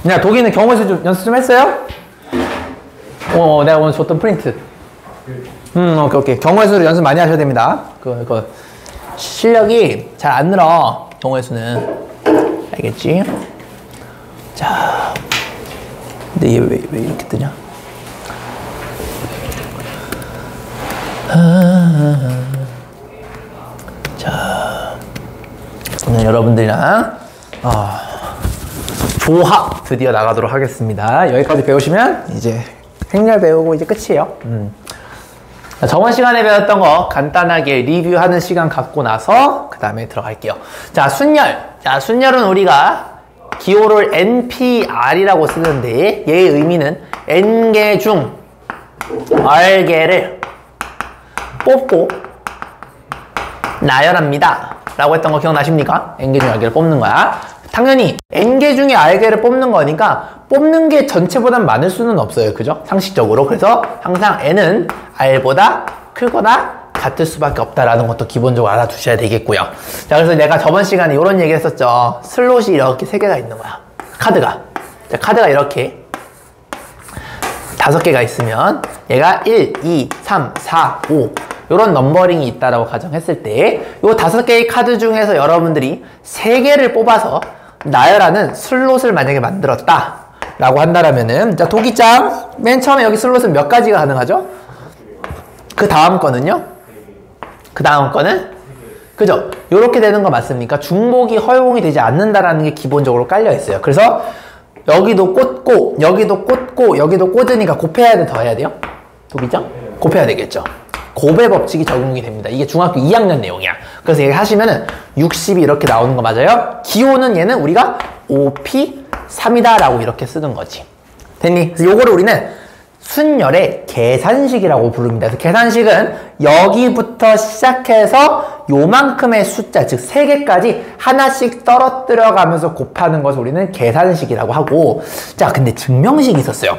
야, 독일은 경우에서 좀 연습 좀 했어요? 내가 오늘 줬던 프린트. 오케이. 경우의 수를 연습 많이 하셔야 됩니다. 실력이 잘 안 늘어, 경우의 수는. 알겠지? 자. 근데 얘 왜 이렇게 뜨냐? 자. 오늘 여러분들이랑, 조합 드디어 나가도록 하겠습니다. 여기까지 배우시면 이제 행렬 배우고 이제 끝이에요. 자, 저번 시간에 배웠던 거 간단하게 리뷰하는 시간 갖고 나서 그 다음에 들어갈게요. 자, 순열. 자, 순열은 우리가 기호를 NPR이라고 쓰는데 얘의 의미는 N개 중 R개를 뽑고 나열합니다 라고 했던 거 기억나십니까? N개 중 R개를 뽑는 거야. 당연히 N개 중에 R개를 뽑는 거니까 뽑는 게 전체보단 많을 수는 없어요. 그죠? 상식적으로. 그래서 항상 N은 R보다 크거나 같을 수밖에 없다라는 것도 기본적으로 알아두셔야 되겠고요. 자, 그래서 내가 저번 시간에 이런 얘기 했었죠. 슬롯이 이렇게 3개가 있는 거야. 카드가. 자, 카드가 이렇게 5개가 있으면 얘가 1, 2, 3, 4, 5 이런 넘버링이 있다라고 가정했을 때 이 5개의 카드 중에서 여러분들이 3개를 뽑아서 나열하는 슬롯을 만약에 만들었다 라고 한다라면은, 자, 도기장 맨 처음에 여기 슬롯은 몇 가지가 가능하죠? 그 다음 거는요? 그 다음 거는? 그죠? 요렇게 되는 거 맞습니까? 중복이 허용이 되지 않는다라는 게 기본적으로 깔려 있어요. 그래서 여기도 꽂고 여기도 꽂고 여기도 꽂으니까 곱해야 돼, 더해야 돼요? 도기장? 곱해야 되겠죠. 곱의 법칙이 적용이 됩니다. 이게 중학교 2학년 내용이야. 그래서 얘기 하시면은 60이 이렇게 나오는 거 맞아요? 기호는 얘는 우리가 OP3이다 라고 이렇게 쓰는 거지. 됐니? 그래서 요거를 우리는 순열의 계산식이라고 부릅니다. 그래서 계산식은 여기부터 시작해서 요만큼의 숫자, 즉 3개까지 하나씩 떨어뜨려 가면서 곱하는 것을 우리는 계산식이라고 하고, 자, 근데 증명식이 있었어요.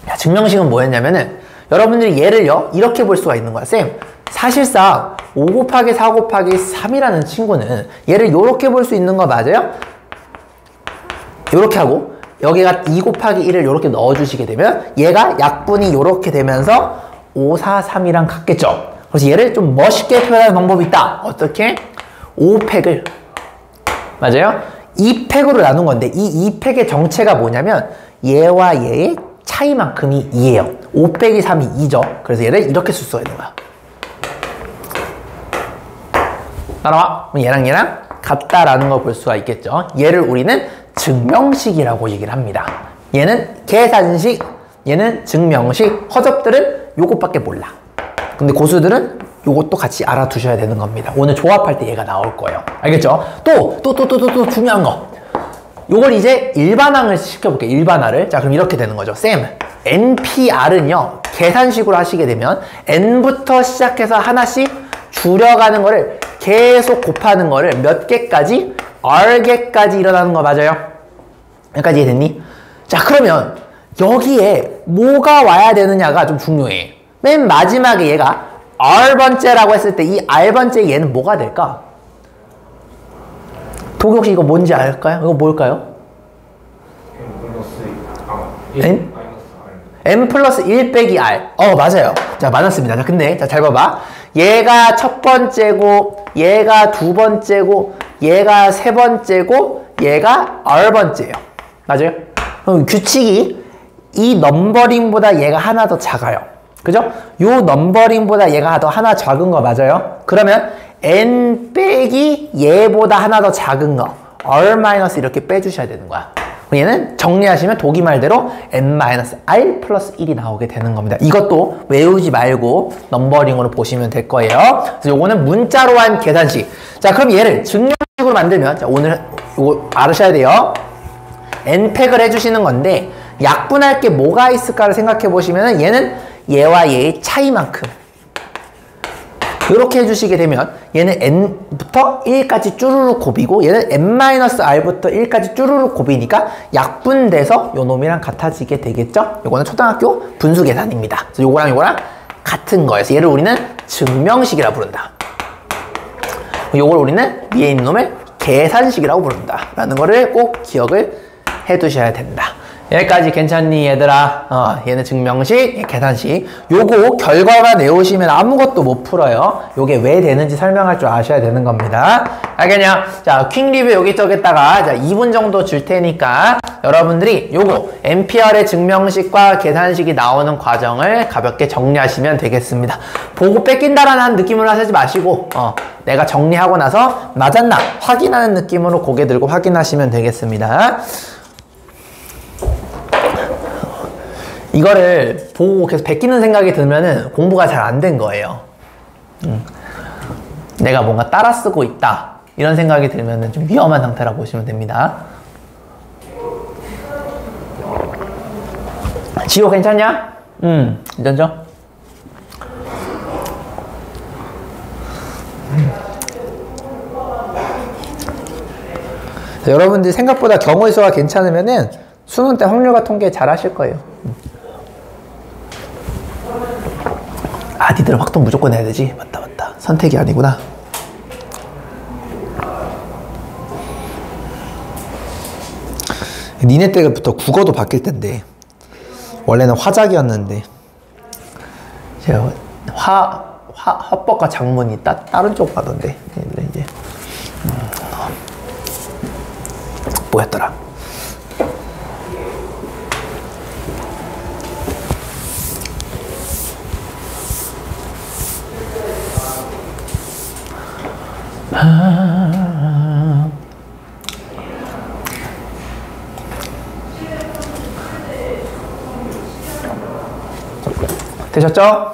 자, 증명식은 뭐였냐면은 여러분들이 얘를요 이렇게 볼 수가 있는 거야. 쌤, 사실상 5 곱하기 4 곱하기 3이라는 친구는 얘를 이렇게 볼 수 있는 거 맞아요? 이렇게 하고 여기가 2 곱하기 1을 이렇게 넣어주시게 되면 얘가 약분이 이렇게 되면서 5, 4, 3이랑 같겠죠. 그래서 얘를 좀 멋있게 표현하는 방법이 있다. 어떻게? 5팩을 맞아요? 2팩으로 나눈 건데 이 2팩의 정체가 뭐냐면 얘와 얘의 차이만큼이 2예요. 5 빼기 3이 2죠. 그래서 얘를 이렇게 쓸 수가 있는 거야. 따라와. 얘랑 얘랑 같다라는 걸 볼 수가 있겠죠. 얘를 우리는 증명식이라고 얘기를 합니다. 얘는 계산식, 얘는 증명식. 허접들은 요것밖에 몰라. 근데 고수들은 요것도 같이 알아두셔야 되는 겁니다. 오늘 조합할 때 얘가 나올 거예요. 알겠죠? 또 중요한 거. 요걸 이제 일반항을 시켜볼게요. 일반화를. 자, 그럼 이렇게 되는 거죠. 쌤, NPR은요 계산식으로 하시게 되면 N부터 시작해서 하나씩 줄여가는 거를 계속 곱하는 거를 몇 개까지? R개까지 일어나는 거 맞아요? 여기까지 이해됐니? 자, 그러면 여기에 뭐가 와야 되느냐가 좀 중요해. 맨 마지막에 얘가 R번째라고 했을 때 이 R번째 얘는 뭐가 될까? 도기 혹시 이거 뭔지 알까요? 이거 뭘까요? N 플러스 1 빼기 R. 맞아요. 자, 맞았습니다. 자, 근데, 자, 잘 봐봐. 얘가 첫 번째고, 얘가 두 번째고, 얘가 세 번째고, 얘가 R번째예요. 맞아요? 그럼 규칙이 이 넘버링보다 얘가 하나 더 작아요. 그죠? 요 넘버링보다 얘가 더 하나 작은 거 맞아요? 그러면 N 빼기 얘보다 하나 더 작은 거 R 마이너스 이렇게 빼주셔야 되는 거야. 얘는 정리하시면 도기 말대로 N-R 플러스 1이 나오게 되는 겁니다. 이것도 외우지 말고 넘버링으로 보시면 될 거예요. 그래서 요거는 문자로 한 계산식. 자, 그럼 얘를 증명식으로 만들면, 자, 오늘 요거 알으셔야 돼요. N팩을 해주시는 건데 약분할 게 뭐가 있을까를 생각해 보시면 얘는 얘와 얘의 차이만큼 이렇게 해주시게 되면 얘는 N부터 1까지 쭈루룩 곱이고 얘는 N-R부터 1까지 쭈루룩 곱이니까 약분돼서 요 놈이랑 같아지게 되겠죠? 요거는 초등학교 분수 계산입니다. 그래서 요거랑 요거랑 같은 거여서 얘를 우리는 증명식이라 부른다. 요걸 우리는 위에 있는 놈을 계산식이라고 부른다 라는 거를 꼭 기억을 해두셔야 된다. 여기까지 괜찮니 얘들아? 얘는 증명식, 계산식. 요거 결과만 외우시면 아무것도 못 풀어요. 요게 왜 되는지 설명할 줄 아셔야 되는 겁니다. 알겠냐? 자, 퀵 리뷰 여기저기다가 자 2분 정도 줄 테니까 여러분들이 요거 NPR의 증명식과 계산식이 나오는 과정을 가볍게 정리하시면 되겠습니다. 보고 뺏긴다라는 느낌으로 하지 마시고 내가 정리하고 나서 맞았나 확인하는 느낌으로 고개 들고 확인하시면 되겠습니다. 이거를 보고 계속 베끼는 생각이 들면은 공부가 잘 안 된 거예요. 내가 뭔가 따라 쓰고 있다 이런 생각이 들면은 좀 위험한 상태라고 보시면 됩니다. 지호 괜찮냐? 괜찮죠? 여러분들이 생각보다 경우의 수가 괜찮으면은 수능 때 확률과 통계 잘 하실 거예요. 니들 확통 무조건 해야 되지? 맞다. 선택이 아니구나. 니네 때부터 국어도 바뀔 텐데 원래는 화작이었는데 제가 화법과 작문이 다른 쪽 가던데 이제 뭐였더라? 되셨죠?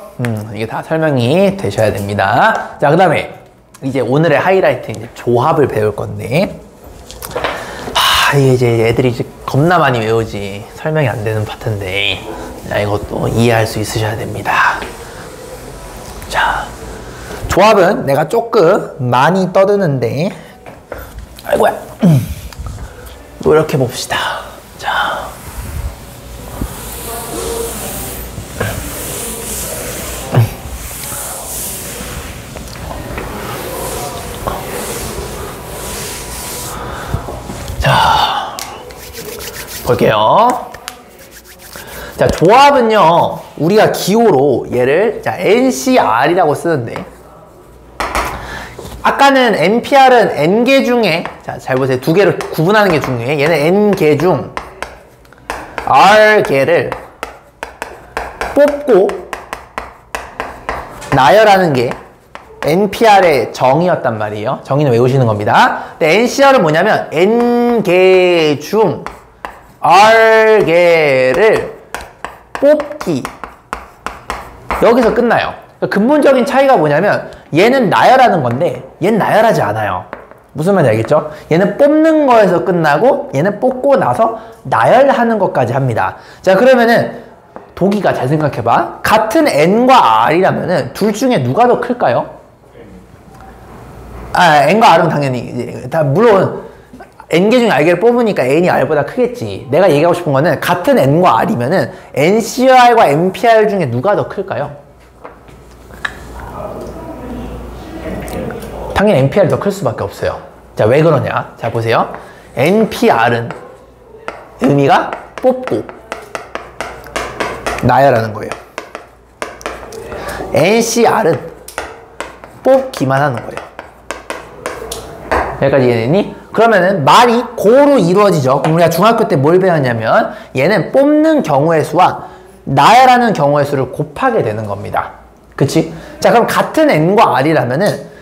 이게 다 설명이 되셔야 됩니다. 자, 그 다음에 이제 오늘의 하이라이트 이제 조합을 배울 건데 이게 이제 애들이 이제 겁나 많이 외우지 설명이 안 되는 파트인데 이것도 이해할 수 있으셔야 됩니다. 자, 조합은 내가 조금 많이 떠드는데 아이고야 노력해 봅시다. 자, 볼게요. 자, 조합은요 우리가 기호로 얘를 자 NCR이라고 쓰는데 아까는 NPR은 N개 중에 자, 잘 보세요. 두 개를 구분하는 게 중요해. 얘는 N개 중 R개를 뽑고 나열하는 게 NPR의 정의였단 말이에요. 정의는 외우시는 겁니다. 근데 NCR은 뭐냐면 N개 중 R개를 뽑기 여기서 끝나요. 근본적인 차이가 뭐냐면 얘는 나열하는 건데 얘는 나열하지 않아요. 무슨 말인지 알겠죠? 얘는 뽑는 거에서 끝나고 얘는 뽑고 나서 나열하는 것까지 합니다. 자, 그러면은 도기가 잘 생각해봐. 같은 N과 R이라면은 둘 중에 누가 더 클까요? N과 R은 당연히 이제 다 물론 N개 중에 R개를 뽑으니까 N이 R보다 크겠지. 내가 얘기하고 싶은 거는 같은 N과 R이면은 NCR과 NPR 중에 누가 더 클까요? 당연히 NPR이 더 클 수밖에 없어요. 자, 왜 그러냐? 자, 보세요. NPR은 의미가 뽑고 나열하는 거예요. NCR은 뽑기만 하는 거예요. 여기까지 이해됐니? 그러면은 말이 고로 이루어지죠. 그럼 우리가 중학교 때 뭘 배웠냐면 얘는 뽑는 경우의 수와 나열하는 경우의 수를 곱하게 되는 겁니다. 그치? 자, 그럼 같은 N과 R이라면은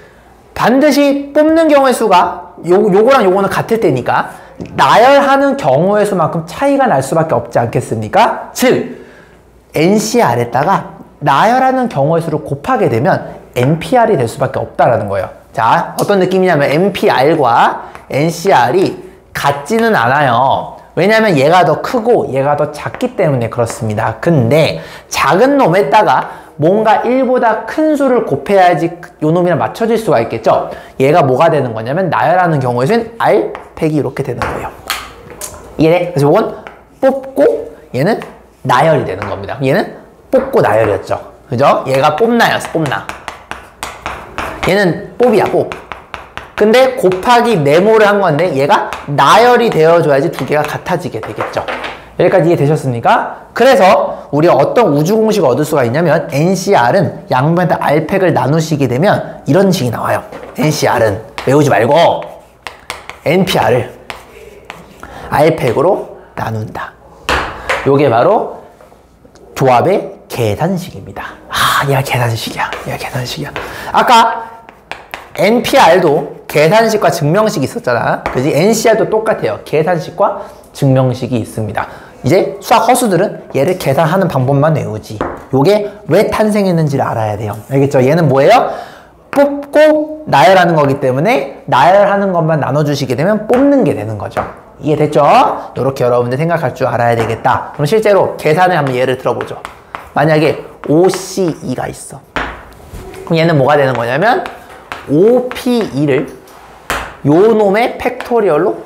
반드시 뽑는 경우의 수가 요거랑 요거는 같을 때니까 나열하는 경우의 수만큼 차이가 날 수밖에 없지 않겠습니까? 즉 NCR에다가 나열하는 경우의 수를 곱하게 되면 NPR이 될 수밖에 없다라는 거예요. 자, 어떤 느낌이냐면 NPR과 NCR이 같지는 않아요. 왜냐면 얘가 더 크고 얘가 더 작기 때문에 그렇습니다. 근데 작은 놈에다가 뭔가 1보다 큰 수를 곱해야지 요 놈이랑 맞춰질 수가 있겠죠? 얘가 뭐가 되는 거냐면 나열하는 경우에는 R 팩이 이렇게 되는 거예요. 이해돼? 그래서 이건 뽑고 얘는 나열이 되는 겁니다. 얘는 뽑고 나열이었죠. 그죠? 얘가 뽑나였어, 뽑나. 얘는 뽑이야, 뽑. 근데 곱하기 네모를 한 건데 얘가 나열이 되어줘야지 두 개가 같아지게 되겠죠. 여기까지 이해되셨습니까? 그래서 우리가 어떤 우주 공식을 얻을 수가 있냐면 NCR은 양변에다 R팩을 나누시게 되면 이런 식이 나와요. NCR은 외우지 말고 NPR을 R팩으로 나눈다. 요게 바로 조합의 계산식입니다. 아, 얘가 계산식이야. 얘가 계산식이야. 아까 NPR도 계산식과 증명식이 있었잖아. 그지? NCR도 똑같아요. 계산식과 증명식이 있습니다. 이제 수학 허수들은 얘를 계산하는 방법만 외우지. 요게 왜 탄생했는지를 알아야 돼요. 알겠죠? 얘는 뭐예요? 뽑고 나열하는 거기 때문에 나열하는 것만 나눠주시게 되면 뽑는 게 되는 거죠. 이해됐죠? 이렇게 여러분들 생각할 줄 알아야 되겠다. 그럼 실제로 계산을 한번 예를 들어보죠. 만약에 OC2가 있어. 그럼 얘는 뭐가 되는 거냐면 OP2를 요 놈의 팩토리얼로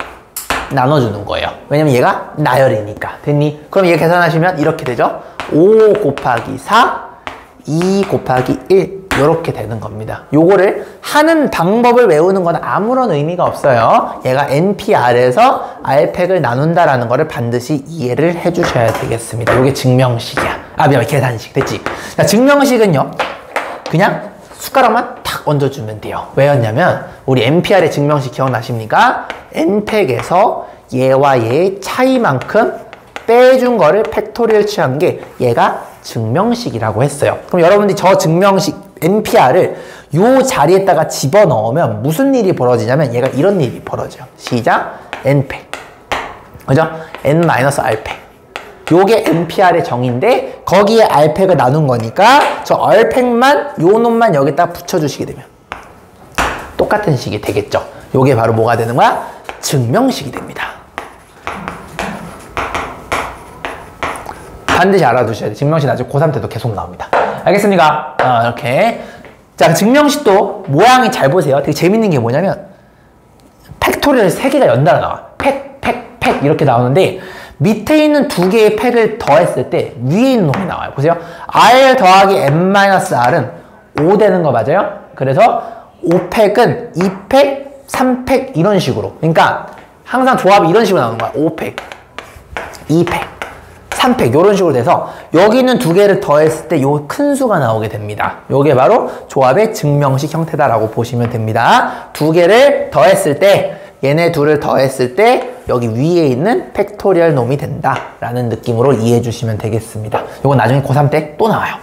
나눠주는 거예요. 왜냐면 얘가 나열이니까. 됐니? 그럼 얘 계산하시면 이렇게 되죠. 5 곱하기 4, 2 곱하기 1 이렇게 되는 겁니다. 요거를 하는 방법을 외우는 건 아무런 의미가 없어요. 얘가 NPR에서 R팩을 나눈다라는 거를 반드시 이해를 해주셔야 되겠습니다. 요게 증명식이야. 아, 미안, 계산식. 됐지? 자, 증명식은요. 그냥 숟가락만 탁 얹어주면 돼요. 왜였냐면 우리 NPR의 증명식 기억나십니까? N팩에서 얘와 얘의 차이만큼 빼준 거를 팩토리얼 취한 게 얘가 증명식이라고 했어요. 그럼 여러분들이 저 증명식 NPR을 요 자리에다가 집어넣으면 무슨 일이 벌어지냐면 얘가 이런 일이 벌어져요. 시작! N팩. 그죠? N-R팩. 요게 NPR의 정의인데 거기에 R팩을 나눈 거니까 저 R팩만 요 놈만 여기다 붙여주시게 되면 똑같은 식이 되겠죠. 요게 바로 뭐가 되는 거야? 증명식이 됩니다. 반드시 알아두셔야 돼요. 증명식 나중에 고3 때도 계속 나옵니다. 알겠습니까? 이렇게. 자, 증명식도 모양이 잘 보세요. 되게 재밌는 게 뭐냐면 팩토리얼 3개가 연달아 나와. 팩 이렇게 나오는데 밑에 있는 두 개의 팩을 더했을 때 위에 있는 놈이 나와요. 보세요. R 더하기 N-R은 5 되는 거 맞아요? 그래서 5팩은 2팩, 3팩 이런 식으로. 그러니까 항상 조합이 이런 식으로 나오는 거야. 5팩, 2팩, 3팩 이런 식으로 돼서 여기 있는 두 개를 더했을 때 요 큰 수가 나오게 됩니다. 요게 바로 조합의 증명식 형태다라고 보시면 됩니다. 두 개를 더했을 때 얘네 둘을 더했을 때 여기 위에 있는 팩토리얼 놈이 된다라는 느낌으로 이해해 주시면 되겠습니다. 이건 나중에 고3 때 또 나와요.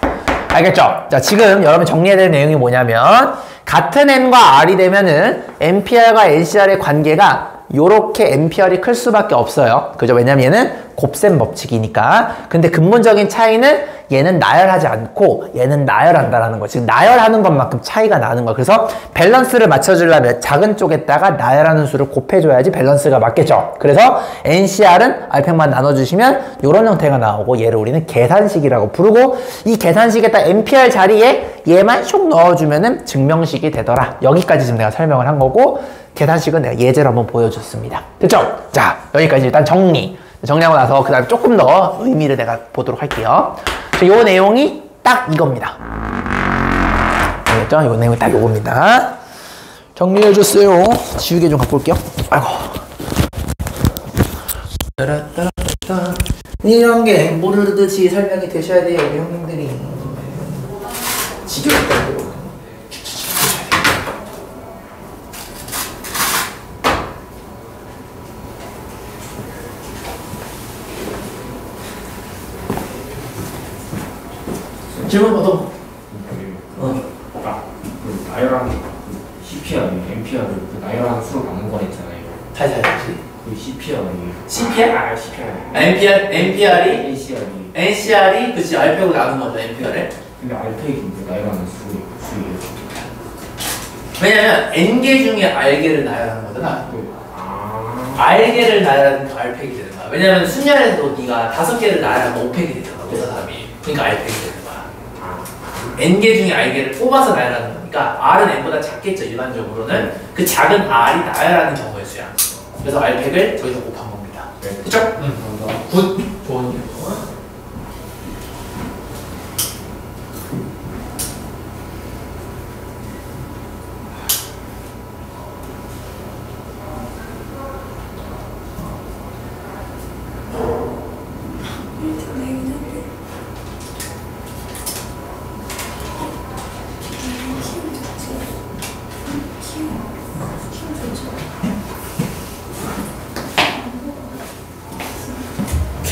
알겠죠? 자, 지금 여러분 정리해야 될 내용이 뭐냐면 같은 N과 R이 되면은 NPR과 NCR의 관계가 요렇게 NPR이 클 수밖에 없어요. 그죠? 왜냐면 얘는 곱셈 법칙이니까. 근데 근본적인 차이는 얘는 나열하지 않고 얘는 나열한다라는 거. 지금 나열하는 것만큼 차이가 나는 거야. 그래서 밸런스를 맞춰주려면 작은 쪽에다가 나열하는 수를 곱해줘야지 밸런스가 맞겠죠. 그래서 NCR은 R팩만 나눠주시면 이런 형태가 나오고 얘를 우리는 계산식이라고 부르고 이 계산식에다 NPR 자리에 얘만 슉 넣어주면은 증명식이 되더라. 여기까지 지금 내가 설명을 한 거고 계산식은 내가 예제로 한번 보여줬습니다. 됐죠? 자, 여기까지 일단 정리하고 나서 그 다음에 조금 더 의미를 내가 보도록 할게요. 이 내용이 딱 이겁니다. 알겠죠? 이 내용이 딱 이겁니다. 정리해줬어요. 지우개 좀 갖고 올게요. 아이고. 이런 게 모르듯이 설명이 되셔야 돼요, 우리 형님들이. 지겹다고. 질문 보통 나열한 CPR, NPR을 그 나열한 수로 나눈 거 있잖아요. 다시 그 CPR이 CPR? CPR NPR이 NCR이 그치 R팩으로 나눈 거죠. NPR을. 근데 R팩이 나열하는 수예요. 왜냐면 N개 중에 R개를 나열하는 거잖아. R개를 나열하는 거 R팩이 되는 거야. 왜냐면 순열에서도 네가 5개를 나열하면 5팩이 되잖아. 노사답이. 그러니까 R팩이 되는 거야. N개 중에 R개를 뽑아서 나열하는 거니까 R은 N보다 작겠죠, 일반적으로는. 그 작은 R이 나열하는 경우의 수야. 그래서 R팩을 저기서 곱한 겁니다. 네. 그쵸? 굿. 좋은 기록.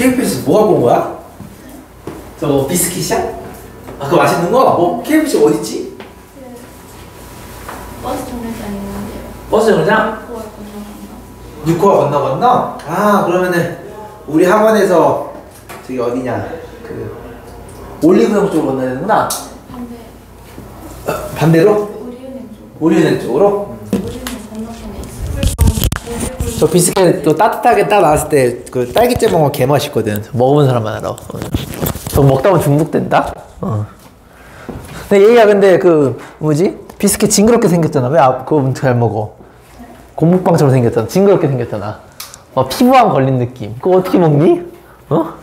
KFC 뭐 갖고 온 거야? 저 비스킷이야? 아 그거 맛있는 거? 뭐 KFC 어딨지? 버스 정류장에 있는데요. 버스 정류장? 6호가 건너갔나? 아 그러면은 우리 학원에서 저기 어디냐 그 올리브영 쪽으로 건너야 되는구나. 반대로? 우리은행 쪽. 우리은행 쪽으로? 우리은행 건너편에 있어요. 저 비스킷 또 따뜻하게 딱 나왔을 때 그 딸기잼 먹으면 개 맛있거든. 먹어본 사람만 알아. 저 먹다 보면 중독된다. 근데 얘가 근데 그 뭐지? 비스킷 징그럽게 생겼잖아. 왜 그거 잘 먹어? 곰묵빵처럼 생겼잖아. 징그럽게 생겼잖아. 피부암 걸린 느낌. 그거 어떻게 먹니? 어?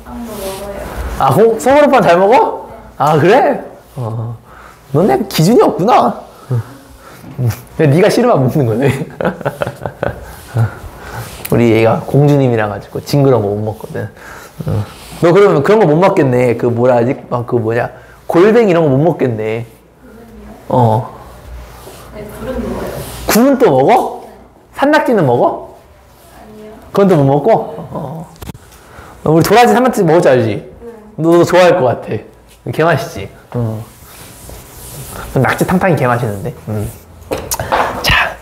빵도 먹어요. 아, 소머리빵 잘 먹어? 아, 그래? 너네 기준이 없구나. 네가 싫으면 먹는 거네. 우리 얘가 공주님이랑 가지고 징그러운 거 못 먹거든. 너 그러면 그런 거 못 먹겠네. 그 뭐라 하지? 그 뭐냐? 골뱅이 이런 거 못 먹겠네. 네, 굴은 먹어요. 굴은 또 먹어? 산낙지는 먹어? 아니요. 그건 또 못 먹고? 우리 도라지 산낙지 먹을 줄 알지? 너 좋아할 것 같아. 개 맛있지? 낙지 탕탕이 개 맛있는데. 자,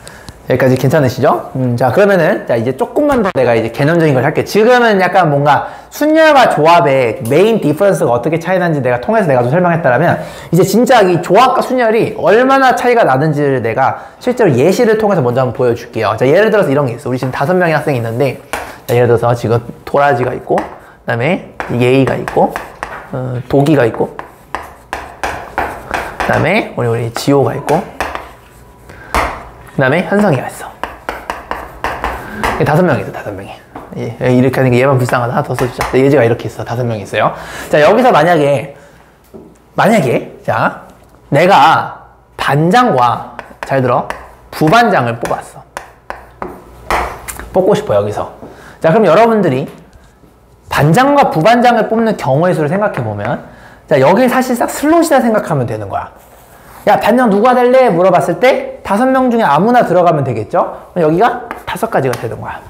여기까지 괜찮으시죠? 자, 그러면은, 자, 이제 조금만 더 내가 이제 개념적인 걸 할게. 지금은 약간 뭔가 순열과 조합의 메인 디퍼런스가 어떻게 차이 나는지 내가 통해서 내가 좀 설명했다면, 이제 진짜 이 조합과 순열이 얼마나 차이가 나는지를 내가 실제로 예시를 통해서 먼저 한번 보여줄게요. 자, 예를 들어서 이런 게 있어. 우리 지금 5명의 학생이 있는데, 자, 예를 들어서 지금 도라지가 있고, 그 다음에 예의가 있고, 도기가 있고, 그 다음에 우리 지호가 있고, 그 다음에 현성이가 있어. 5명이 있어, 5명이. 예, 이렇게 하는 게 얘만 불쌍하다. 하나 더 써주자. 예지가 이렇게 있어. 5명이 있어요. 자, 여기서 만약에, 자, 내가 반장과, 잘 들어, 부반장을 뽑았어. 뽑고 싶어, 여기서. 자, 그럼 여러분들이 반장과 부반장을 뽑는 경우의 수를 생각해보면, 자, 여기 사실상 슬롯이다 생각하면 되는 거야. 야, 반장 누가 될래? 물어봤을 때 5명 중에 아무나 들어가면 되겠죠? 그럼 여기가 5가지가 되는 거야.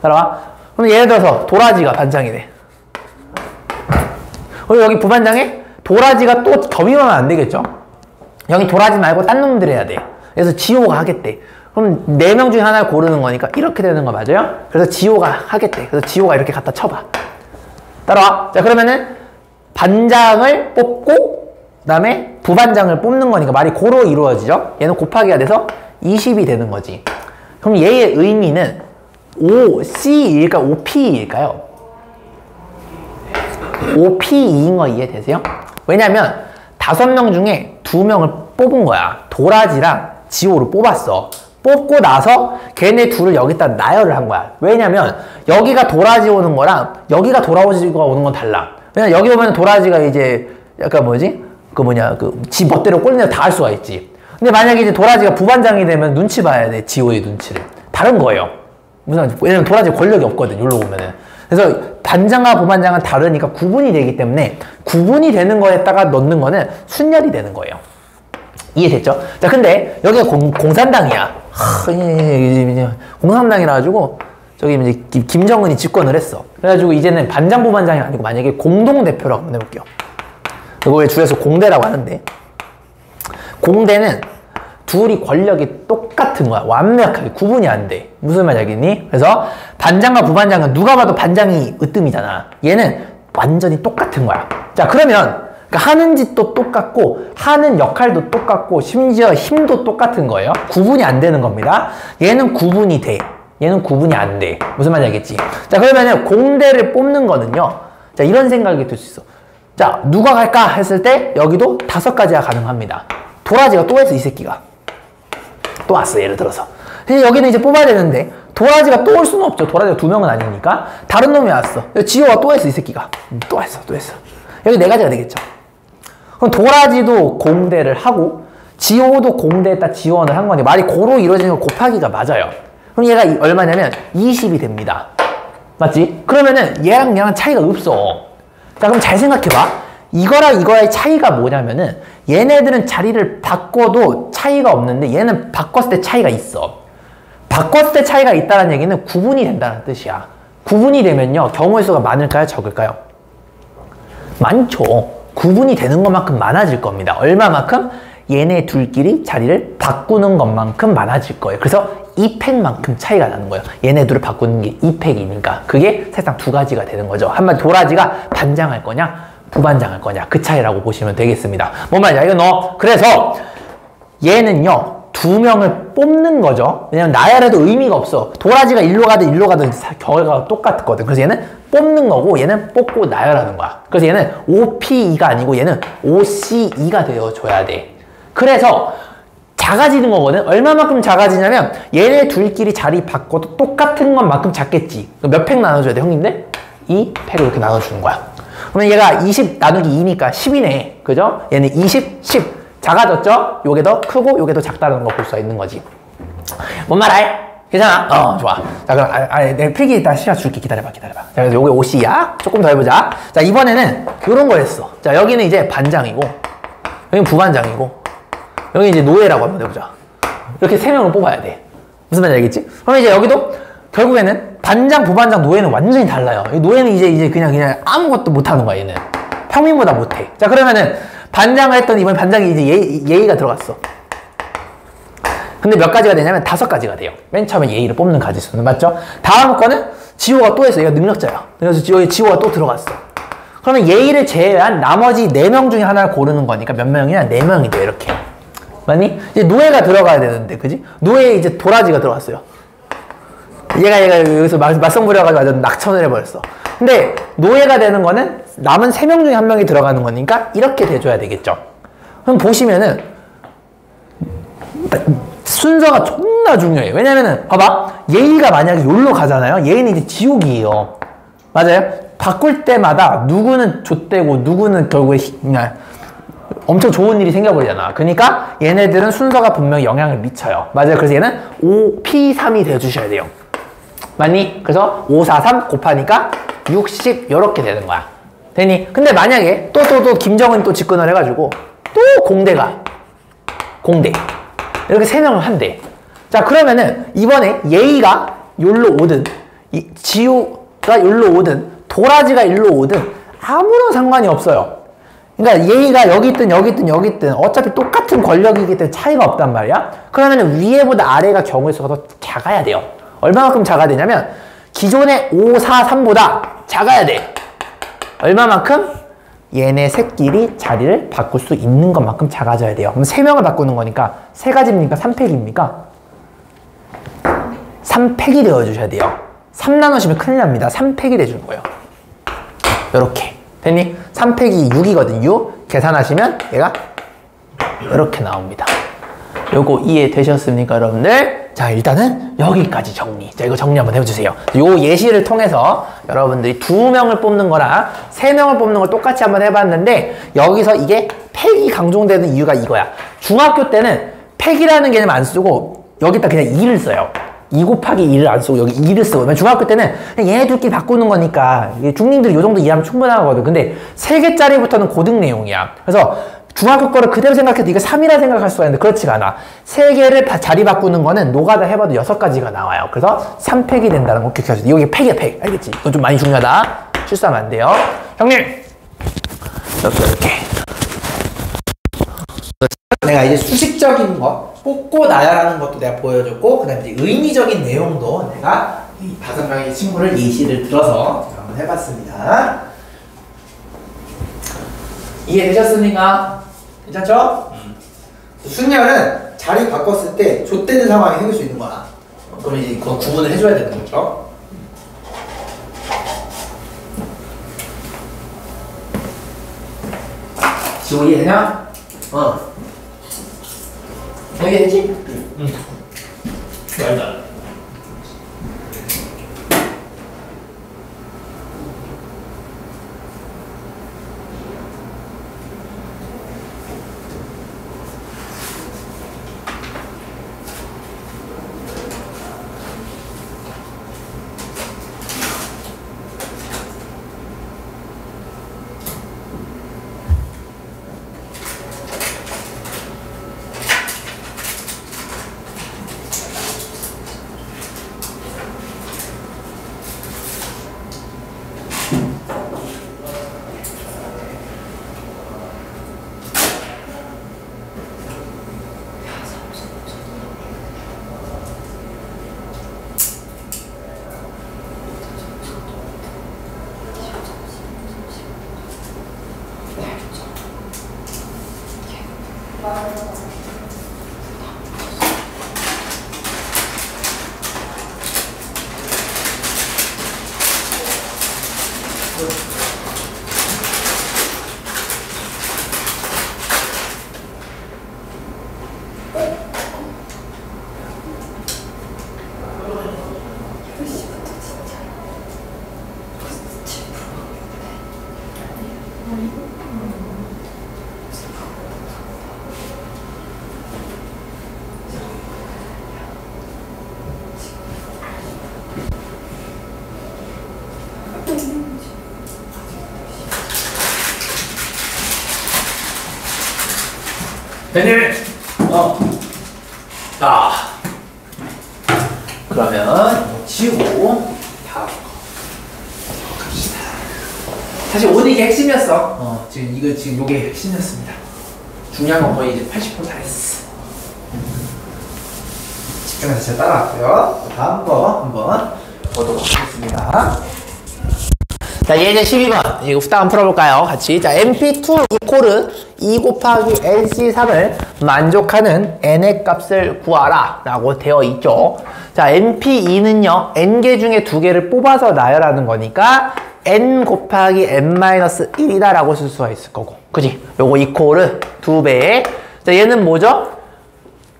따라와. 그럼 예를 들어서 도라지가 반장이래. 그럼 여기 부반장에 도라지가 또 겸임하면 안 되겠죠? 여기 도라지 말고 딴 놈들 해야 돼. 그래서 지호가 하겠대. 그럼 4명 중에 하나를 고르는 거니까 이렇게 되는 거 맞아요? 그래서 지호가 하겠대. 그래서 지호가 이렇게 갖다 쳐봐. 따라와. 자, 그러면은 반장을 뽑고 그 다음에 부반장을 뽑는 거니까 말이 고로 이루어지죠? 얘는 곱하기가 돼서 20이 되는 거지. 그럼 얘의 의미는 OC일까? OP일까요? OPE인 거 이해되세요? 왜냐면 5명 중에 2명을 뽑은 거야. 도라지랑 지호를 뽑았어. 뽑고 나서 걔네 둘을 여기다 나열을 한 거야. 왜냐면 여기가 도라지 오는 거랑 여기가 도라지가 오는 건 달라. 왜냐면 여기 보면 도라지가 이제 약간 뭐지? 지 멋대로 꼴리는 다 할 수가 있지. 근데 만약에 이제 도라지가 부반장이 되면 눈치 봐야 돼. 지호의 눈치를. 다른 거예요. 왜냐면 도라지 권력이 없거든. 여기로 보면은. 그래서 반장과 부반장은 다르니까 구분이 되기 때문에 구분이 되는 거에다가 넣는 거는 순열이 되는 거예요. 이해됐죠? 자, 근데 여기가 공산당이야. 공산당이라 가지고 저기 이제 김정은이 집권을 했어. 그래가지고 이제는 반장 부반장이 아니고 만약에 공동대표라고 한번 해볼게요. 이거 왜 줄여서 공대라고 하는데, 공대는 둘이 권력이 똑같은 거야. 완벽하게 구분이 안 돼. 무슨 말 알겠니? 그래서 반장과 부반장은 누가 봐도 반장이 으뜸이잖아. 얘는 완전히 똑같은 거야. 자, 그러면 그러니까 하는 짓도 똑같고 하는 역할도 똑같고 심지어 힘도 똑같은 거예요. 구분이 안 되는 겁니다. 얘는 구분이 돼. 얘는 구분이 안 돼. 무슨 말인지 알겠지? 자, 그러면은 공대를 뽑는 거는요. 자, 이런 생각이 들 수 있어. 자, 누가 갈까 했을 때 여기도 5가지가 가능합니다. 도라지가 또 했어, 이 새끼가. 또 왔어, 예를 들어서. 근데 여기는 이제 뽑아야 되는데 도라지가 또 올 수는 없죠. 도라지가 2명은 아니니까. 다른 놈이 왔어. 지호가 또 했어, 이 새끼가. 또 했어. 여기 4가지가 되겠죠. 그럼 도라지도 공대를 하고 지호도 공대에다 지원을 한 거니 말이 고로 이루어지는 거 곱하기가 맞아요. 그럼 얘가 얼마냐면 20이 됩니다. 맞지? 그러면은 얘랑 차이가 없어. 자, 그럼 잘 생각해봐. 이거랑 이거의 차이가 뭐냐면은 얘네들은 자리를 바꿔도 차이가 없는데 얘는 바꿨을 때 차이가 있어. 바꿨을 때 차이가 있다는 얘기는 구분이 된다는 뜻이야. 구분이 되면요. 경우의 수가 많을까요? 적을까요? 많죠. 구분이 되는 것만큼 많아질 겁니다. 얼마만큼? 얘네 둘끼리 자리를 바꾸는 것만큼 많아질 거예요. 그래서 2팩만큼 차이가 나는 거예요. 얘네 둘을 바꾸는 게 2팩이니까. 그게 사실상 두 가지가 되는 거죠. 한마디 도라지가 반장할 거냐, 부반장할 거냐. 그 차이라고 보시면 되겠습니다. 뭔 말이야? 이거 너. 그래서 얘는요. 두 명을 뽑는 거죠. 왜냐면 나열해도 의미가 없어. 도라지가 일로 가든 결과가 똑같거든. 그래서 얘는 뽑는 거고 얘는 뽑고 나열하는 거야. 그래서 얘는 OP2가 아니고 얘는 OC2가 되어줘야 돼. 그래서 작아지는 거거든. 얼마만큼 작아지냐면 얘네 둘끼리 자리 바꿔도 똑같은 것만큼 작겠지. 몇 팩 나눠줘야 돼, 형님들? 2팩을 이렇게 나눠주는 거야. 그러면 얘가 20 나누기 2니까 10이네. 그죠? 얘는 20, 10. 작아졌죠? 요게 더 크고 요게 더 작다는 거 볼 수가 있는 거지. 뭔 말 알? 괜찮아? 좋아. 자, 그럼 내 필기 이따 시간 줄게. 기다려봐. 자, 그래서 요게 OC야. 조금 더 해보자. 자, 이번에는 요런 거 했어. 자, 여기는 이제 반장이고 여기는 부반장이고 여기 이제 노예라고 한번 해보자. 이렇게 세 명을 뽑아야 돼. 무슨 말인지 알겠지? 그럼 이제 여기도 결국에는 반장, 부반장, 노예는 완전히 달라요. 노예는 이제 그냥 아무것도 못하는 거야, 얘는. 평민보다 못해. 자, 그러면은 반장을 했더니 이번에 반장이 이제 예의가 들어갔어. 근데 몇 가지가 되냐면 5가지가 돼요. 맨 처음에 예의를 뽑는 가지수는. 맞죠? 다음 거는 지호가 또 했어. 얘가 능력자야. 그래서 여기 지호가 또 들어갔어. 그러면 예의를 제외한 나머지 4명 중에 하나를 고르는 거니까 몇 명이냐? 4명이 돼, 이렇게. 맞니? 이제 노예가 들어가야 되는데, 그지? 노예에 이제 도라지가 들어갔어요. 얘가 여기서 맞성 부려가지고 완전 낙천을 해버렸어. 근데 노예가 되는 거는 남은 3명 중에 1명이 들어가는 거니까 이렇게 돼줘야 되겠죠. 그럼 보시면은 순서가 존나 중요해. 왜냐면은 봐봐, 예의가 만약에 여기로 가잖아요. 예의는 이제 지옥이에요. 맞아요? 바꿀 때마다 누구는 좆되고 누구는 결국에 그냥 엄청 좋은 일이 생겨버리잖아. 그러니까 얘네들은 순서가 분명히 영향을 미쳐요. 맞아요? 그래서 얘는 OP3이 되어주셔야 돼요. 맞니? 그래서 5, 4, 3 곱하니까 60 이렇게 되는 거야. 되니? 근데 만약에 또 김정은 또 집권을 해가지고 또 공대 이렇게 3명을 한대. 자, 그러면은 이번에 예의가 여기로 오든 지우가 여기로 오든 도라지가 일로 오든 아무런 상관이 없어요. 그러니까 예의가 여기 있든 어차피 똑같은 권력이기 때문에 차이가 없단 말이야. 그러면 위에보다 아래가 경우의 수가 더 작아야 돼요. 얼마만큼 작아야 되냐면 기존의 5, 4, 3보다 작아야 돼. 얼마만큼? 얘네 셋끼리 자리를 바꿀 수 있는 것만큼 작아져야 돼요. 그럼 3명을 바꾸는 거니까 3가지입니까? 3팩입니까? 3팩이 되어주셔야 돼요. 3 나누시면 큰일 납니다. 3팩이 돼주는 거예요. 요렇게. 됐니? 3팩이 6이거든. 6 계산하시면 얘가 이렇게 나옵니다. 요거 이해되셨습니까, 여러분들? 자, 일단은 여기까지 정리. 자, 이거 정리 한번 해주세요. 요 예시를 통해서 여러분들이 2명을 뽑는 거랑 3명을 뽑는 걸 똑같이 한번 해봤는데 여기서 이게 팩이 강조되는 이유가 이거야. 중학교 때는 팩이라는 개념 안 쓰고 여기다 그냥 2를 써요. 2 곱하기 2를 안 쓰고 여기 2를 쓰고. 중학교 때는 그냥 얘네들끼리 바꾸는 거니까 중님들이 요 정도 이해하면 충분하거든. 근데 3개짜리부터는 고등 내용이야. 그래서 중학교 거를 그대로 생각해도 이거 3이라 생각할 수가 있는데 그렇지가 않아. 3개를 다 자리 바꾸는 거는 노가다 해봐도 6가지가 나와요. 그래서 3팩이 된다는 거 기억해 주세요. 여기 팩이야, 팩. 알겠지? 이건 좀 많이 중요하다. 실수하면 안 돼요. 형님! 이렇게. 내가 이제 수식적인 거, 뽑고 나열하는 것도 내가 보여줬고, 그 다음에 이제 의미적인 내용도 내가 이 5명의 친구를 예시를 들어서 한번 해봤습니다. 이해되셨습니까? 괜찮죠? 순열은 자리 바꿨을 때 좆되는 상황이 생길 수 있는 거야. 그럼 이제 그건 구분을 해줘야 되는 거죠. 지금 이해되냐? 이해되지? 응. 말다. 베닐! 자, 그러면 지우고 다음 거 갑시다. 사실 오늘 이게 핵심이었어. 지금 요게 핵심이었습니다. 중요한 건 거의 이제 80% 다 했어. 집중해서 잘 따라왔고요. 다음 거 한번 보도록 하겠습니다. 자, 예제 12번. 이거 후딱 한번 풀어볼까요? 같이. 자, mp2 이코르 2 곱하기 nc3을 만족하는 n의 값을 구하라 라고 되어 있죠. 자, mp2는요, n개 중에 2개를 뽑아서 나열하는 거니까 n 곱하기 n-1이다 라고 쓸 수가 있을 거고. 그지? 요거 이코르 2배에. 자, 얘는 뭐죠?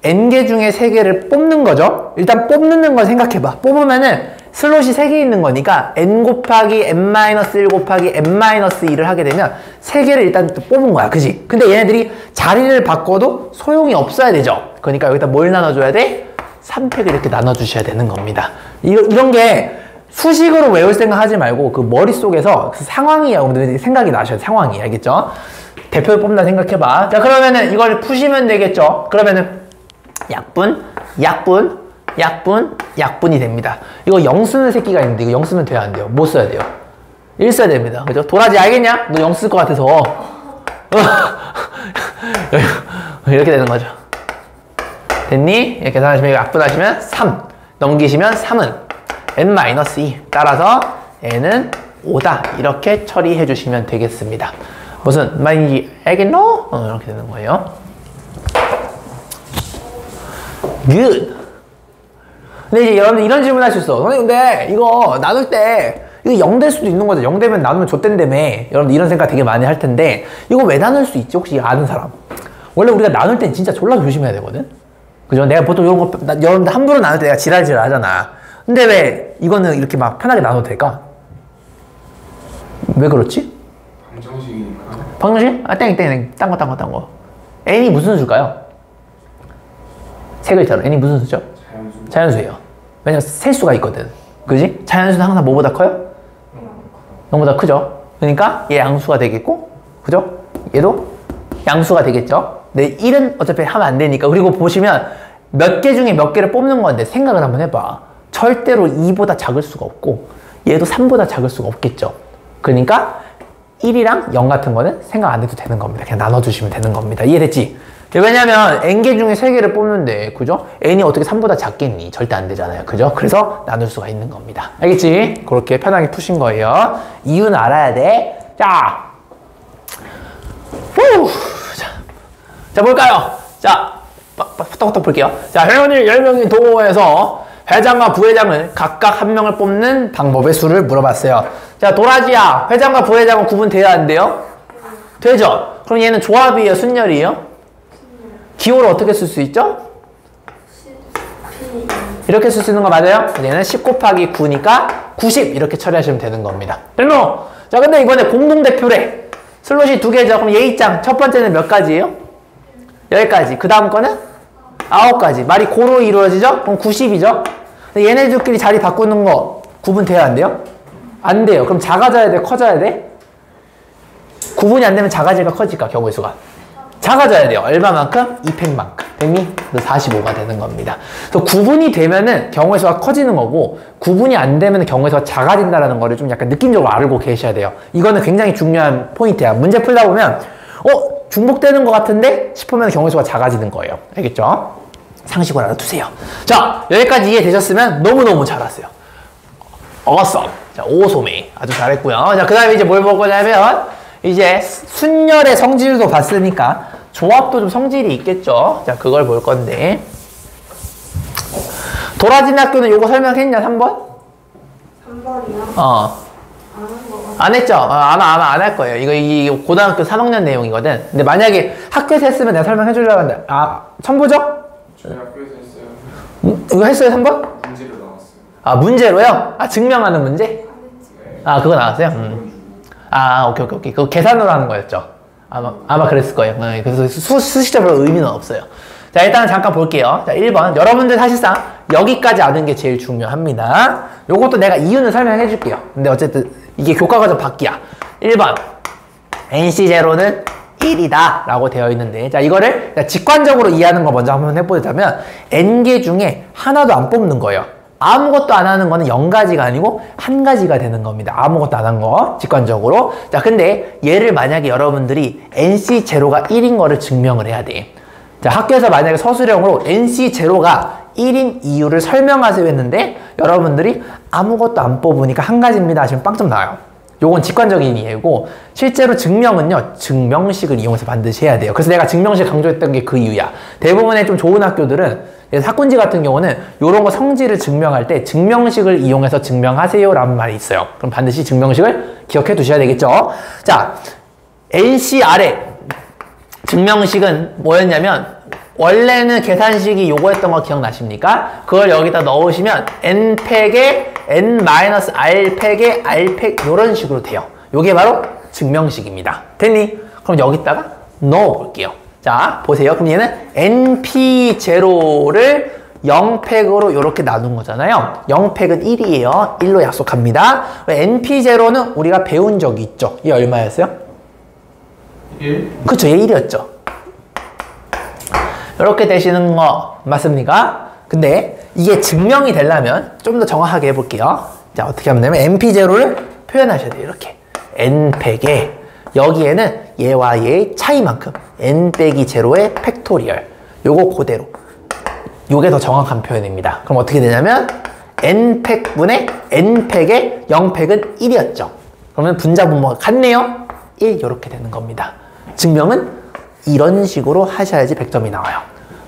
n개 중에 3개를 뽑는 거죠. 일단 뽑는 걸 생각해봐. 뽑으면은 슬롯이 3개 있는 거니까 n 곱하기 n-1 곱하기 n-2를 하게 되면 3개를 일단 또 뽑은 거야. 그지? 근데 얘네들이 자리를 바꿔도 소용이 없어야 되죠. 그러니까 여기다 뭘 나눠줘야 돼? 3팩을 이렇게 나눠주셔야 되는 겁니다. 이런 게 수식으로 외울 생각 하지 말고 그 머릿속에서 그 상황이 여러분들이 생각이 나셔야 돼. 상황이. 알겠죠? 대표를 뽑는다 생각해봐. 자, 그러면은 이걸 푸시면 되겠죠? 그러면은 약분이 됩니다. 이거 0 쓰는 새끼가 있는데 이거 0 쓰면 돼야 안 돼요? 못 써야 돼요. 1 써야 됩니다. 그죠? 도라지 알겠냐? 너 0 쓸 것 같아서. 이렇게 되는 거죠. 됐니? 이렇게 계산하시면 약분하시면 3. 넘기시면 3은 n-2. 따라서 n은 5다. 이렇게 처리해 주시면 되겠습니다. 무슨 말인지 알겠노? 이렇게 되는 거예요. good. 근데 이제 여러분들 이런 질문 하실 수 있어. 선생님, 근데 이거 나눌 때 이거 0 될 수도 있는 거죠. 0 되면 나누면 좆된다며. 여러분들 이런 생각 되게 많이 할 텐데 이거 왜 나눌 수 있지? 혹시 아는 사람? 원래 우리가 나눌 땐 진짜 졸라 조심해야 되거든. 그죠? 내가 보통 이런 거 여러분들 함부로 나눌 때 내가 지랄지랄 하잖아. 근데 왜 이거는 이렇게 막 편하게 나눠도 될까? 왜 그렇지? 방정식이니까. 방정식? 아, 땡. 딴 거. n이 무슨 수일까요? 세 글자로. n이 무슨 수죠? 자연수예요. 왜냐면 셀수가 있거든. 그지? 자연수는 항상 뭐보다 커요? 0보다 크죠. 그러니까 얘 양수가 되겠고, 그죠? 얘도 양수가 되겠죠. 근데 1은 어차피 하면 안 되니까. 그리고 보시면 몇 개 중에 몇 개를 뽑는 건데 생각을 한번 해봐. 절대로 2보다 작을 수가 없고 얘도 3보다 작을 수가 없겠죠. 그러니까 1이랑 0 같은 거는 생각 안 해도 되는 겁니다. 그냥 나눠주시면 되는 겁니다. 이해됐지? 왜냐면 n개 중에 3개를 뽑는데, 그죠? n이 어떻게 3보다 작겠니? 절대 안 되잖아요. 그죠? 그래서 나눌 수가 있는 겁니다. 알겠지? 그렇게 편하게 푸신 거예요. 이유는 알아야 돼. 자, 자, 볼까요? 자, 후딱후딱 볼게요. 자, 회원이 10명인 동호회에서 회장과 부회장을 각각 한 명을 뽑는 방법의 수를 물어봤어요. 자, 도라지야, 회장과 부회장은 구분돼야 안 돼요? 되죠? 그럼 얘는 조합이에요? 순열이에요? 기호를 어떻게 쓸 수 있죠? 이렇게 쓸 수 있는 거 맞아요? 얘는 10 곱하기 9니까 90 이렇게 처리하시면 되는 겁니다. 됐노? 자, 근데 이번에 공동대표래. 슬롯이 2개죠. 그럼 얘 입장 첫 번째는 몇 가지예요? 10가지. 그 다음 거는 9가지. 말이 고로 이루어지죠? 그럼 90이죠? 근데 얘네들끼리 자리 바꾸는 거 구분돼야 안 돼요? 안 돼요. 그럼 작아져야 돼? 커져야 돼? 구분이 안 되면 작아질까 커질까? 경우의 수가 작아져야 돼요. 얼마만큼? 2팩만큼. 됐니? 그래서 45가 되는 겁니다. 그래서 구분이 되면은 경우의 수가 커지는 거고, 구분이 안 되면 경우의 수가 작아진다는 거를 좀 약간 느낌적으로 알고 계셔야 돼요. 이거는 굉장히 중요한 포인트야. 문제 풀다 보면 중복되는 것 같은데 싶으면 경우의 수가 작아지는 거예요. 알겠죠? 상식으로 알아두세요. 자, 여기까지 이해되셨으면 너무너무 잘했어요. awesome. 자, 오소매. 아주 잘했고요. 자, 그 다음에 이제 뭘 볼 거냐면, 이제 순열의 성질도 봤으니까 조합도 좀 성질이 있겠죠. 자, 그걸 볼 건데, 도라진 학교는 요거 설명했냐? 3번? 3번이요? 어. 아는 거 안 했죠? 아마 안 할 거예요. 이게 고등학교 3학년 내용이거든. 근데 만약에 학교에서 했으면 내가 설명해 주려고 하는데, 첨부죠? 저희 학교에서 했어요. 이거 했어요, 3번? 문제로 나왔어요. 문제로요? 증명하는 문제? 네. 그거 나왔어요? 오케이. 그거 계산으로 하는 거였죠? 아마 그랬을 거예요. 그래서 수식자 별로 의미는 없어요. 자, 일단 잠깐 볼게요. 자, 1번. 여러분들 사실상 여기까지 아는 게 제일 중요합니다. 요것도 내가 이유는 설명해 줄게요. 근데 어쨌든 이게 교과가 좀 바뀌야. 1번. NC0는 1이다 라고 되어 있는데, 자, 이거를 직관적으로 이해하는 거 먼저 한번 해보자면, N개 중에 하나도 안 뽑는 거예요. 아무것도 안 하는 거는 0가지가 아니고 1가지가 되는 겁니다. 아무것도 안 한 거, 직관적으로. 자, 근데 얘를 만약에 여러분들이 NC0가 1인 거를 증명을 해야 돼. 자, 학교에서 만약에 서술형으로 NC0가 1인 이유를 설명하세요 했는데, 여러분들이 아무것도 안 뽑으니까 1가지입니다 하시면 빵점 나와요. 요건 직관적인 이해고, 실제로 증명은요, 증명식을 이용해서 반드시 해야 돼요. 그래서 내가 증명식 강조했던 게 그 이유야. 대부분의 좀 좋은 학교들은, 학군지 같은 경우는 요런 거 성질을 증명할 때 증명식을 이용해서 증명하세요 라는 말이 있어요. 그럼 반드시 증명식을 기억해 두셔야 되겠죠. 자, NCR의 증명식은 뭐였냐면, 원래는 계산식이 요거였던 거 기억나십니까? 그걸 여기다 넣으시면 n팩에 n-r팩에 r팩 요런 식으로 돼요. 요게 바로 증명식입니다. 됐니? 그럼 여기다가 넣어볼게요. 자, 보세요. 그럼 얘는 np0를 0팩으로 이렇게 나눈 거잖아요. 0팩은 1이에요. 1로 약속합니다. np0는 우리가 배운 적이 있죠. 이게 얼마였어요? 1? 그쵸, 얘 1이었죠. 이렇게 되시는 거 맞습니까? 근데 이게 증명이 되려면 좀 더 정확하게 해볼게요. 자, 어떻게 하면 되냐면 np0를 표현하셔야 돼요. 이렇게 n팩에 여기에는 얘와 얘의 차이만큼 n 빼기 제로의 팩토리얼, 요거 그대로, 요게 더 정확한 표현입니다. 그럼 어떻게 되냐면 n팩분의 n팩의 0팩은 1이었죠. 그러면 분자 분모가 같네요. 1 이렇게 되는 겁니다. 증명은 이런 식으로 하셔야지 100점이 나와요.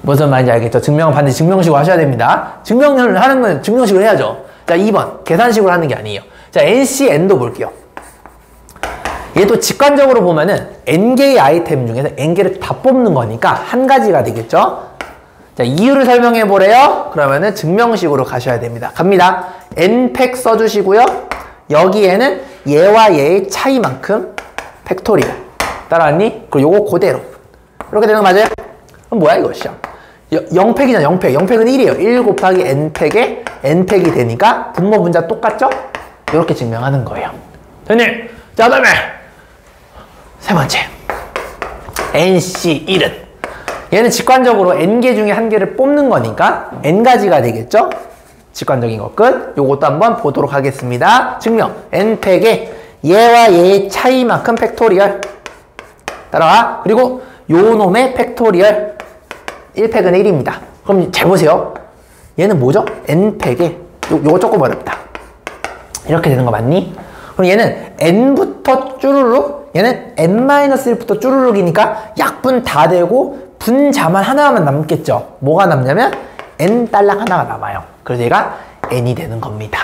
무슨 말인지 알겠죠? 증명은 반드시 증명식으로 하셔야 됩니다. 증명을 하는 건 증명식으로 해야죠. 자, 2번. 계산식으로 하는 게 아니에요. 자, NCN도 볼게요. 얘도 직관적으로 보면은 N개의 아이템 중에서 N개를 다 뽑는 거니까 1가지가 되겠죠? 자, 이유를 설명해 보래요. 그러면은 증명식으로 가셔야 됩니다. 갑니다. N팩 써주시고요. 여기에는 얘와 얘의 차이만큼 팩토리얼. 따라왔니? 그리고 요거 그대로. 이렇게 되는 거 맞아요? 그럼 뭐야 이거 시험. 0팩이잖아. 0팩. 0팩은 1이에요. 1 곱하기 n팩에 n팩이 되니까 분모 분자 똑같죠? 이렇게 증명하는 거예요. 됐니? 자, 그 다음에 세 번째. NC1은 얘는 직관적으로 n개 중에 1개를 뽑는 거니까 n가지가 되겠죠? 직관적인 거 끝. 요것도 한번 보도록 하겠습니다. 증명. n팩에 얘와 얘의 차이만큼 팩토리얼. 따라와. 그리고 요 놈의 팩토리얼 1팩은 1입니다. 그럼 잘 보세요. 얘는 뭐죠? n팩에 요거 조금 어렵다. 이렇게 되는 거 맞니? 그럼 얘는 n부터 쭈루룩, 얘는 n-1부터 쭈루룩이니까 약분 다 되고 분자만 하나만 남겠죠. 뭐가 남냐면 n 딸랑 하나가 남아요. 그래서 얘가 n이 되는 겁니다.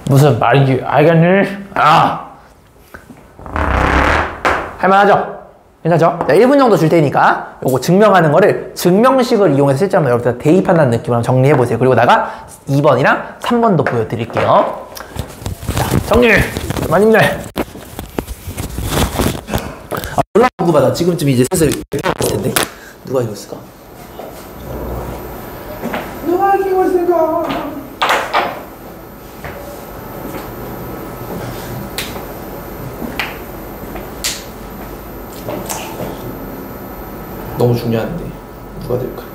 무슨 말인지 알겠니? 할만하죠? 괜찮죠? 자, 1분 정도 줄 테니까 요거 증명하는 거를 증명식을 이용해서 실제 한번 여러분들 대입한다는 느낌으로 정리해 보세요. 그리고다가 2번이랑 3번도 보여드릴게요. 자, 정리! 많이 힘내! 몰라, 누구받아. 지금쯤 이제 슬슬 할 텐데. 누가 이겼을까? 누가 이겼을까? 너무 중요한데 누가 될까?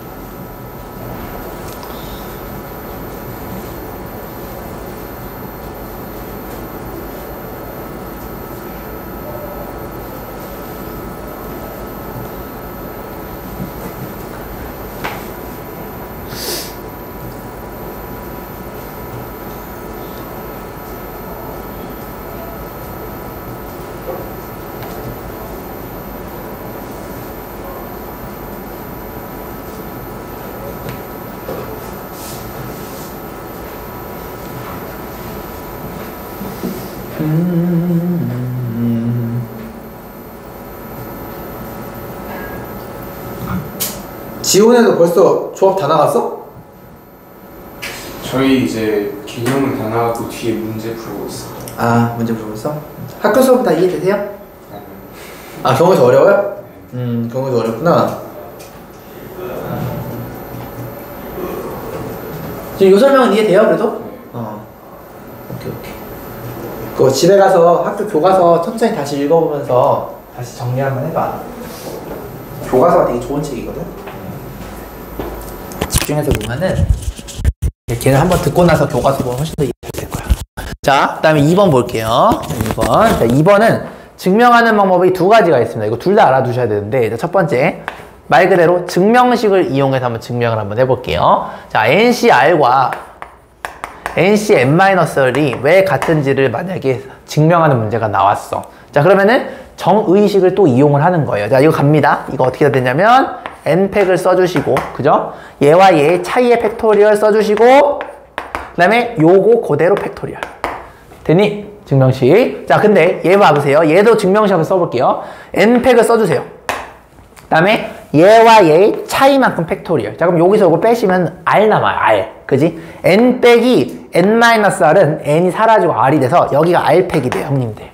지훈이도 벌써 조합 다 나갔어? 저희 이제 개념은 다 나왔고 뒤에 문제 풀고 있어요. 아, 문제 풀고 있어? 학교 수업 다 이해되세요? 아, 경우에서 어려워요? 경우에서 어렵구나. 지금 요 설명은 이해돼요, 그래도? 오케이. 그거 집에 가서 학교 교과서 천천히 다시 읽어보면서 다시 정리 한번 해봐. 교과서가 되게 좋은 책이거든? 집중해서 보면은 걔를 한번 듣고 나서 교과서 보면 훨씬 더 이해될 거야. 자, 그 다음에 2번 볼게요. 2번. 자, 2번은 증명하는 방법이 두 가지가 있습니다. 이거 둘 다 알아두셔야 되는데, 첫 번째, 말 그대로 증명식을 이용해서 한번 증명을 한번 해볼게요. 자, NCR과 NCn-R이 왜 같은지를 만약에 증명하는 문제가 나왔어. 자, 그러면은 정의식을 또 이용을 하는 거예요. 자, 이거 갑니다. 이거 어떻게 되냐면 n팩을 써주시고, 그죠? 얘와 얘의 차이의 팩토리얼 써주시고, 그 다음에 요거 그대로 팩토리얼. 됐니? 증명식. 자, 근데 얘 봐보세요. 얘도 증명식 한번 써볼게요. n팩을 써주세요. 그 다음에 얘와 얘의 차이만큼 팩토리얼. 자, 그럼 여기서 이거 빼시면 r 남아요. r. 그지? n 빼기 n-r은 n이 사라지고 r이 돼서 여기가 r팩이 돼요, 형님들.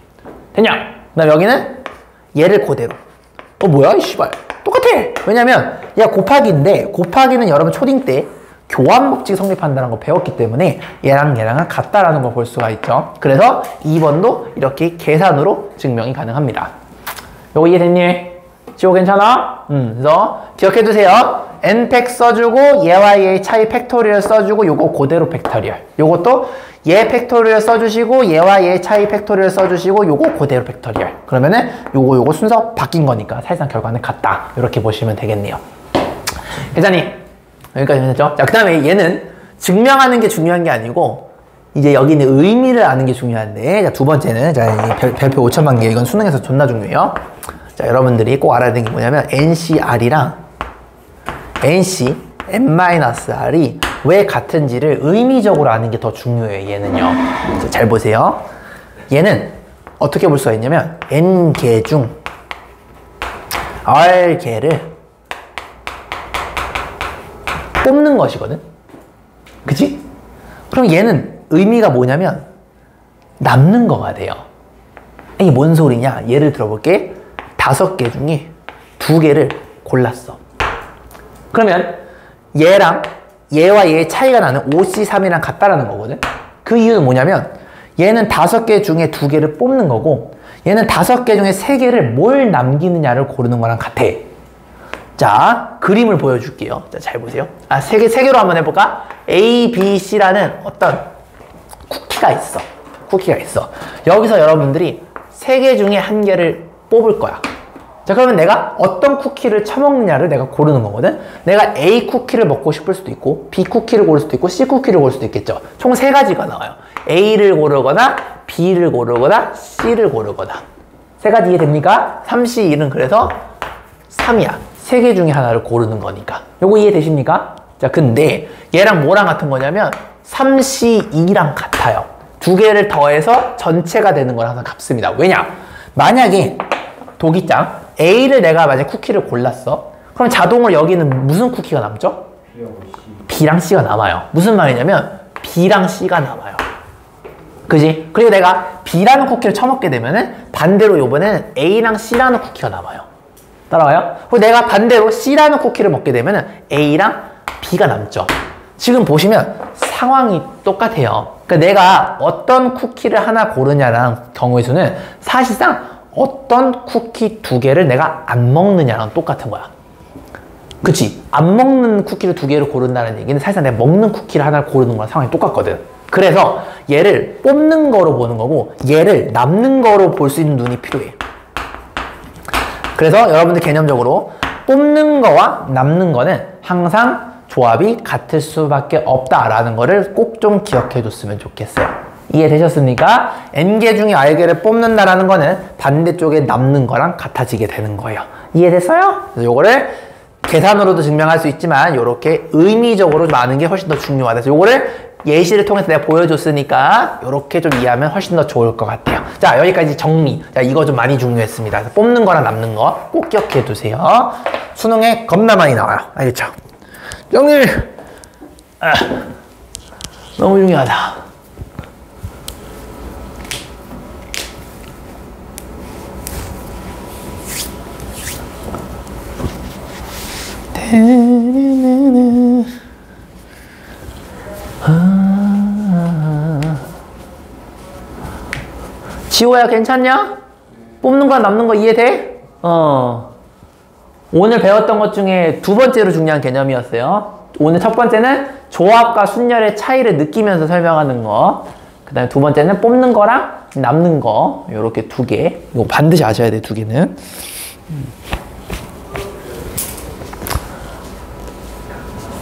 됐냐? 그 다음 여기는 얘를 그대로. 뭐야, 이 씨발. 똑같아. 왜냐면 얘가 곱하기인데, 곱하기는 여러분 초딩 때 교환 법칙 성립한다는 거 배웠기 때문에 얘랑은 같다라는 걸 볼 수가 있죠. 그래서 2번도 이렇게 계산으로 증명이 가능합니다. 요거 이해됐니? 지호 괜찮아? 그래서 기억해두세요. n팩 써주고 얘와 얘의 차이 팩토리얼 써주고 요거 그대로 팩토리얼. 요것도 얘 팩토리얼 써주시고 얘와 얘의 차이 팩토리얼 써주시고 요거 그대로 팩토리얼. 그러면은 요거 순서 바뀐 거니까 사실상 결과는 같다. 이렇게 보시면 되겠네요. 계산이 여기까지 됐죠? 자, 그 다음에 얘는 증명하는 게 중요한 게 아니고 이제 여기 있는 의미를 아는 게 중요한데, 자, 두 번째는, 자, 별표 5천만 개, 이건 수능에서 존나 중요해요. 자, 여러분들이 꼭 알아야 되는 게 뭐냐면 NCR이랑 NCn-R이 왜 같은지를 의미적으로 아는 게 더 중요해요. 얘는요. 자, 잘 보세요. 얘는 어떻게 볼 수가 있냐면 N개 중 R개를 뽑는 것이거든. 그치? 그럼 얘는 의미가 뭐냐면 남는 거가 돼요. 이게 뭔 소리냐? 예를 들어볼게. 5개 중에 2개를 골랐어. 그러면 얘랑 얘와 얘의 차이가 나는 OC3이랑 같다라는 거거든. 그 이유는 뭐냐면 얘는 5개 중에 2개를 뽑는 거고 얘는 5개 중에 3개를 뭘 남기느냐를 고르는 거랑 같아. 자, 그림을 보여줄게요. 자, 잘 보세요. 세 개로 한번 해볼까? A, B, C라는 어떤 쿠키가 있어. 여기서 여러분들이 3개 중에 1개를 뽑을 거야. 자, 그러면 내가 어떤 쿠키를 처먹느냐를 내가 고르는 거거든? 내가 A 쿠키를 먹고 싶을 수도 있고, B 쿠키를 고를 수도 있고, C 쿠키를 고를 수도 있겠죠. 총 3가지가 나와요. A를 고르거나, B를 고르거나, C를 고르거나. 3가지 이해됩니까? 3C1은 그래서 3이야. 3개 중에 하나를 고르는 거니까. 요거 이해되십니까? 자, 근데 얘랑 뭐랑 같은 거냐면 3C2랑 같아요. 2개를 더해서 전체가 되는 건 항상 같습니다. 왜냐? 만약에 도기장 A를 내가 만약에 쿠키를 골랐어. 그럼 자동으로 여기는 무슨 쿠키가 남죠? B랑 C가 남아요. 무슨 말이냐면 B랑 C가 남아요. 그지? 그리고 내가 B라는 쿠키를 처먹게 되면은 반대로 요번에는 A랑 C라는 쿠키가 남아요. 따라와요? 그리고 내가 반대로 C라는 쿠키를 먹게 되면은 A랑 B가 남죠. 지금 보시면 상황이 똑같아요. 그러니까 내가 어떤 쿠키를 하나 고르냐랑 경우의 수는 사실상 어떤 쿠키 2개를 내가 안 먹느냐랑 똑같은 거야. 그치? 안 먹는 쿠키를 2개를 고른다는 얘기는 사실상 내가 먹는 쿠키를 하나를 고르는 거랑 상황이 똑같거든. 그래서 얘를 뽑는 거로 보는 거고 얘를 남는 거로 볼 수 있는 눈이 필요해. 그래서 여러분들 개념적으로 뽑는 거와 남는 거는 항상 조합이 같을 수밖에 없다라는 거를 꼭 좀 기억해 줬으면 좋겠어요. 이해되셨습니까? N개 중에 R개를 뽑는다라는 거는 반대쪽에 남는 거랑 같아지게 되는 거예요. 이해됐어요? 그래서 요거를 계산으로도 증명할 수 있지만 요렇게 의미적으로 좀 아는 게 훨씬 더 중요하다. 그래서 요거를 예시를 통해서 내가 보여줬으니까 이렇게 좀 이해하면 훨씬 더 좋을 것 같아요. 자, 여기까지 정리. 자, 이거 좀 많이 중요했습니다. 그래서 뽑는 거랑 남는 거 꼭 기억해 두세요. 수능에 겁나 많이 나와요. 알겠죠? 정리! 아, 너무 중요하다. 지호야 괜찮냐? 뽑는 거 남는 거 이해돼? 오늘 배웠던 것 중에 두 번째로 중요한 개념이었어요. 오늘 첫 번째는 조합과 순열의 차이를 느끼면서 설명하는 거. 그 다음에 두 번째는 뽑는 거랑 남는 거. 요렇게 두 개. 이거 반드시 아셔야 돼, 두 개는.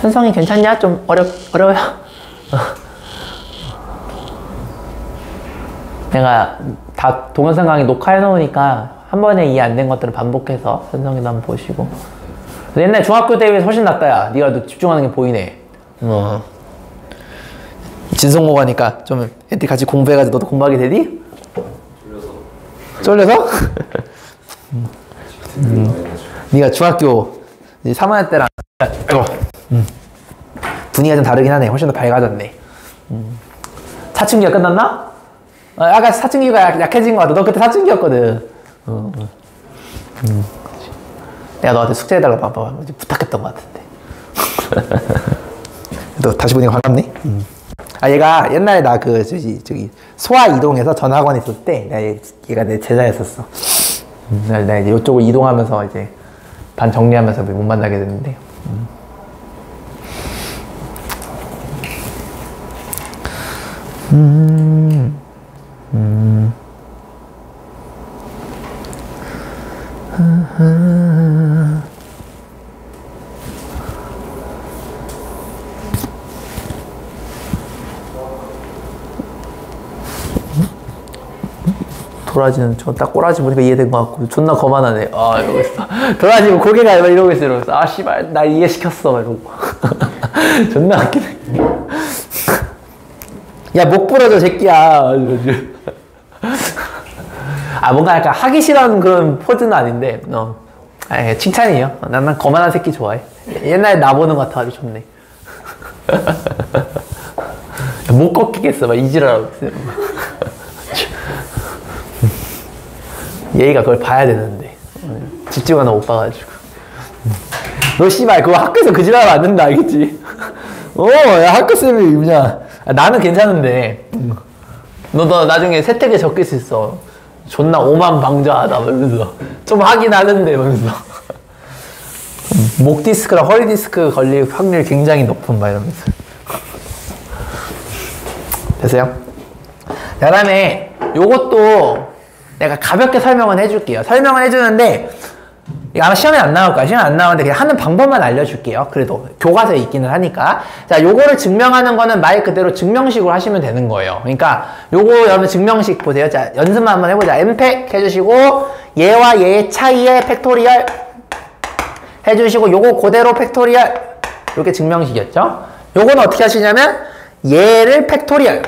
현성이 괜찮냐? 좀 어려워요? 내가 다 동영상 강의 녹화해 놓으니까 한 번에 이해 안 된 것들을 반복해서 현성이도 한번 보시고. 옛날 중학교 때 비해서 훨씬 낫다, 야. 네가 너 집중하는 게 보이네. 진성모 가니까 좀 애들이 같이 공부해가지고 너도 공부하게 되니? 쫄려서? 네가 중학교 3학년 때랑 아이고 분위기가 좀 다르긴 하네. 훨씬 더 밝아졌네. 사춘기가 끝났나? 아까 사춘기가 약해진 것 같아. 너 그때 사춘기였거든. 내가 너한테 숙제해달라고 봐봐 부탁했던 것 같은데. 너 다시 보니까 반갑네. 아, 얘가 옛날에 나 그 저기 소아 이동해서 전학원에 있을 때 얘가 내 제자였었어. 내가 이제 이쪽으로 이동하면서 이제 반 정리하면서 못 만나게 됐는데. 도라지는 저 딱 꼬라지 보니까 이해된 것 같고 존나 거만하네. 아 이러고 있어. 도라지 고개가 이러고 있어. 이러고 있어. 아 씨발 나 이해시켰어 이러고. 존나 웃기네. 야 목 부러져 새끼야. 아 뭔가 약간 하기 싫어하는 그런 포즈는 아닌데 칭찬이에요. 난 거만한 새끼 좋아해. 옛날에 나 보는 것 같아. 아주 좋네. 못 걷겠어 막 이지랄하고 있어. 얘가 그걸 봐야 되는데 집중하나 못 봐가지고. 너 씨발 그거 학교에서 그 지랄하면 안 된다 알겠지? 야 학교쌤이 뭐냐. 나는 괜찮은데 너 나중에 세택에 적힐 수 있어. 존나 오만방자하다 이러면서 좀 하긴 하는데 이러면서 목 디스크랑 허리 디스크 걸릴 확률이 굉장히 높은 막 이러면서. 됐어요? 그 다음에 요것도 내가 가볍게 설명은 해줄게요. 설명을 해주는데 이거 아마 시험에 안 나올 거야. 시험에 안 나오는데 그냥 하는 방법만 알려줄게요. 그래도 교과서에 있기는 하니까. 자, 요거를 증명하는 거는 말 그대로 증명식으로 하시면 되는 거예요. 그러니까 요거 여러분 증명식 보세요. 자, 연습만 한번 해보자. M팩 해주시고 얘와 얘의 차이의 팩토리얼 해주시고 요거 그대로 팩토리얼. 이렇게 증명식이었죠. 요거는 어떻게 하시냐면 얘를 팩토리얼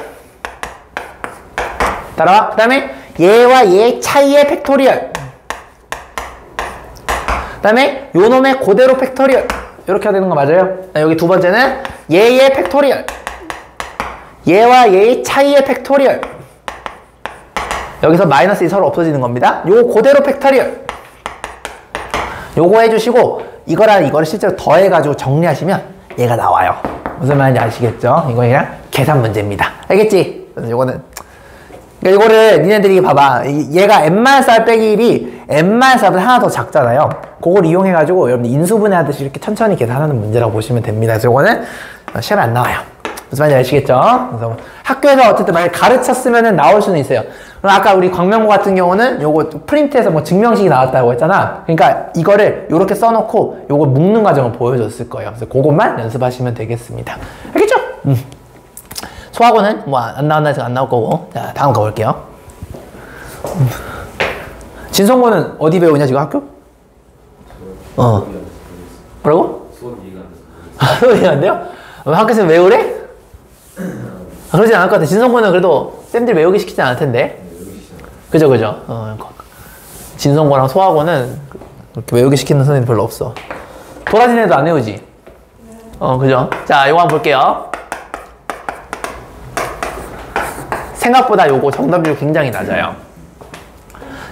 따라와. 그 다음에 얘와 얘의 차이의 팩토리얼. 그 다음에 요놈의 그대로 팩토리얼. 이렇게 해야 되는 거 맞아요? 여기 두 번째는 얘의 팩토리얼. 얘와 얘의 차이의 팩토리얼. 여기서 마이너스 2 서로 없어지는 겁니다. 요거 그대로 팩토리얼. 요거 해주시고 이거랑 이거를 실제로 더해가지고 정리하시면 얘가 나와요. 무슨 말인지 아시겠죠? 이거 그냥 계산 문제입니다. 알겠지? 그래서 요거는 그러니까 이거를 니네들이 봐봐. 얘가 n-r 빼기 1이 n-r보다 하나 더 작잖아요. 그걸 이용해가지고 여러분들 인수분해 하듯이 이렇게 천천히 계산하는 문제라고 보시면 됩니다. 그래서 이거는 시험에 안 나와요. 무슨 말인지 아시겠죠? 그래서 학교에서 어쨌든 만약에 가르쳤으면 나올 수는 있어요. 그럼 아까 우리 광명고 같은 경우는 요거 프린트해서 뭐 증명식이 나왔다고 했잖아. 그러니까 이거를 요렇게 써놓고 요거 묶는 과정을 보여줬을 거예요. 그래서 그것만 연습하시면 되겠습니다. 알겠죠? 소학원은 뭐 안 나왔나 해서 안 나올 거고. 자, 다음 가볼게요. 진성고는 어디 배우냐 지금 학교? 뭐라고? 수업 이해가 안 돼서. 수업 이해가 안 돼요? 학교에서 왜 그래? 그러진 않을 것 같아. 진성고는 그래도 쌤들 외우기 시키지 않을 텐데. 그죠, 그죠. 진성고랑 소하고는 그렇게 외우기 시키는 선생님 별로 없어. 도라진 애도 안 외우지? 그죠. 자, 요거 한번 볼게요. 생각보다 요거 정답률 굉장히 낮아요.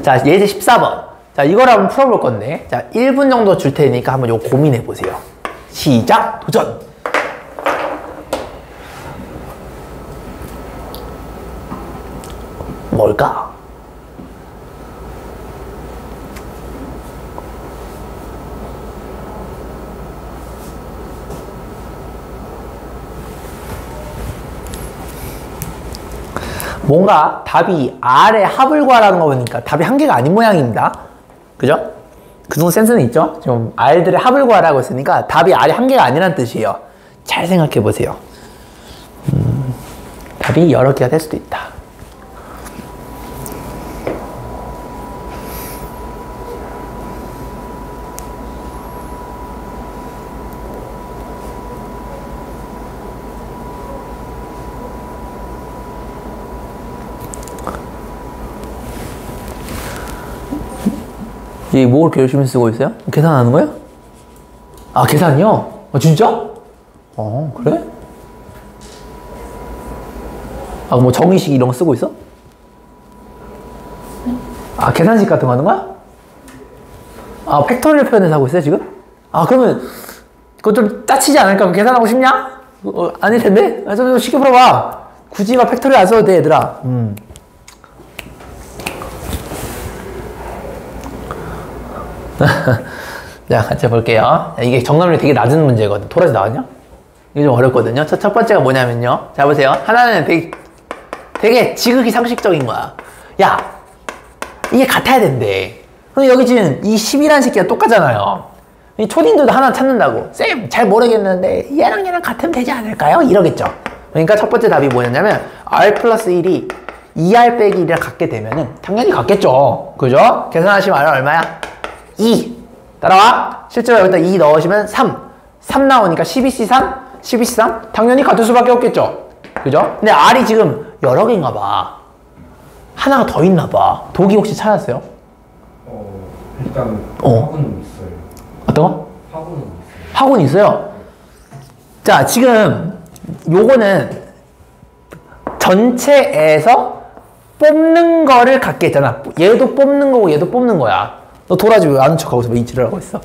자, 예제 14번. 자, 이걸 한번 풀어볼 건데. 자, 1분 정도 줄 테니까 한번 요거 고민해 보세요. 시작! 도전! 뭘까? 뭔가 답이 R의 합을 구하라는 거 보니까 답이 한 개가 아닌 모양입니다. 그죠? 그 정도 센스는 있죠? 지금 R들의 합을 구하라고 했으니까 답이 R이 한 개가 아니란 뜻이에요. 잘 생각해 보세요. 답이 여러 개가 될 수도 있다. 얘 뭐 그렇게 열심히 쓰고 있어요? 계산하는 거야? 아, 계산이요? 아, 진짜? 그래? 아, 뭐 정의식 이런 거 쓰고 있어? 아, 계산식 같은 거 하는 거야? 아, 팩토리얼 표현해서 하고 있어요, 지금? 아, 그러면 그거 좀 따치지 않을까? 계산하고 싶냐? 아닐 텐데? 아, 좀 쉽게 풀어봐. 굳이 막 팩토리얼 안 써도 돼, 얘들아. 자, 같이 볼게요. 이게 정답률이 되게 낮은 문제거든. 도라지 나왔냐? 이게 좀 어렵거든요. 첫 번째가 뭐냐면요. 자, 보세요. 하나는 되게 지극히 상식적인 거야. 야, 이게 같아야 된대. 근데 여기 지금 이 10이라는 새끼가 똑같잖아요. 이 초딩들도 하나 찾는다고. 쌤, 잘 모르겠는데 얘랑 같으면 되지 않을까요? 이러겠죠. 그러니까 첫 번째 답이 뭐냐면 R 플러스 1이 2R 빼기 1이랑 같게 되면은 당연히 같겠죠. 그죠? 계산하시면 R 얼마야? 2. 따라와. 실제로 여기다 2 넣으시면 3. 3 나오니까 12C3? 12C3? 당연히 같을 수밖에 없겠죠. 그죠? 근데 R이 지금 여러 개인가 봐. 하나가 더 있나 봐. 독이 혹시 찾았어요? 일단 학원은 있어요. 어떤 거? 학원은 있어요. 학원이 있어요? 자, 지금 요거는 전체에서 뽑는 거를 갖게 했잖아. 얘도 뽑는 거고 얘도 뽑는 거야. 너 도라지 왜 아는 척하고 왜 이지를 하고 있어?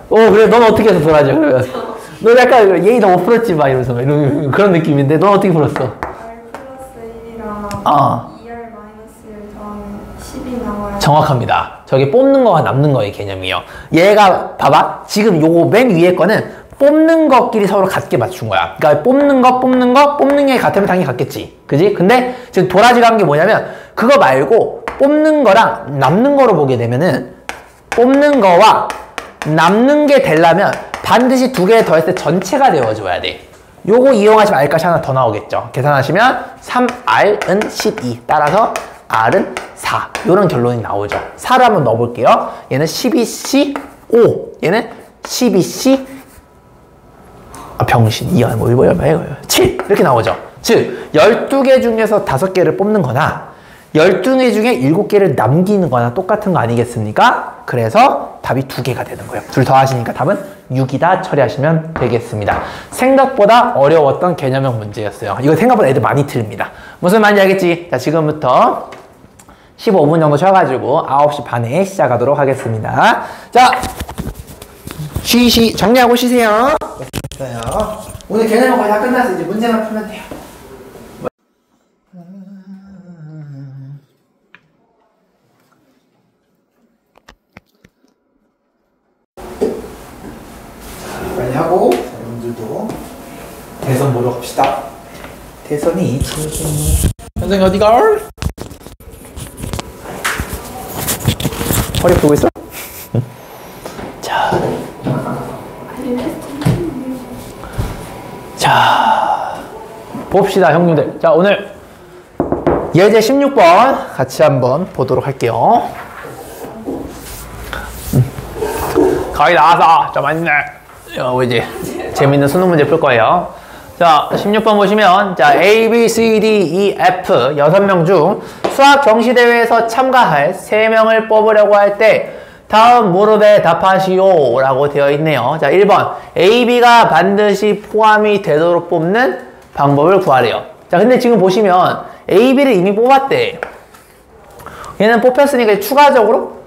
그래, 넌 어떻게 해서 도라지? 너 약간 예의 너 못 풀었지 막 이러면서 이런 그런 느낌인데 넌 어떻게 풀었어? R 플러스 1이랑 2R 마이너스 1 더하면 10이 나와요. 정확합니다. 저게 뽑는 거와 남는 거의 개념이에요. 얘가 봐봐. 지금 요거 맨 위에 거는 뽑는 것끼리 서로 같게 맞춘 거야. 그러니까 뽑는 게 같으면 당연히 같겠지. 그지? 근데 지금 도라지가 한 게 뭐냐면 그거 말고 뽑는 거랑 남는 거로 보게 되면은 뽑는 거와 남는 게 되려면 반드시 두 개 더했을 때 전체가 되어줘야 돼. 요거 이용하시면 R값이 하나 더 나오겠죠. 계산하시면 3R은 12. 따라서 R은 4. 요런 결론이 나오죠. 4를 한번 넣어볼게요. 얘는 12C5. 얘는 12C 병신. 이거 뭐 얼마예요? 7. 이렇게 나오죠. 즉 12개 중에서 5개를 뽑는 거나 12개 중에 7개를 남기는 거나 똑같은 거 아니겠습니까? 그래서 답이 2개가 되는 거예요. 둘 더 하시니까 답은 6이다 처리하시면 되겠습니다. 생각보다 어려웠던 개념형 문제였어요. 이거 생각보다 애들 많이 틀립니다. 무슨 말인지 알겠지? 자, 지금부터 15분 정도 쉬어가지고 9시 반에 시작하도록 하겠습니다. 자, 정리하고 쉬세요. 좋아요. 오늘 개념은 거의 다 끝났어. 이제 문제만 풀면 돼요. 빨리 하고, 여러분들도 대선 보러 갑시다. 대선이 선생님 어디가? 허리 펴고 있어? 자, 봅시다 형님들. 자, 오늘 예제 16번 같이 한번 보도록 할게요. 거의 나와서 좀 많네. 이제 재밌는 수능 문제 풀 거예요. 자, 16번 보시면, 자, A, B, C, D, E, F 6명 중 수학 경시대회에서 참가할 3명을 뽑으려고 할 때 다음 무릎에 답하시오 라고 되어 있네요. 자, 1번. A, B가 반드시 포함이 되도록 뽑는 방법을 구하래요. 자, 근데 지금 보시면 A, B를 이미 뽑았대. 얘는 뽑혔으니까 이제 추가적으로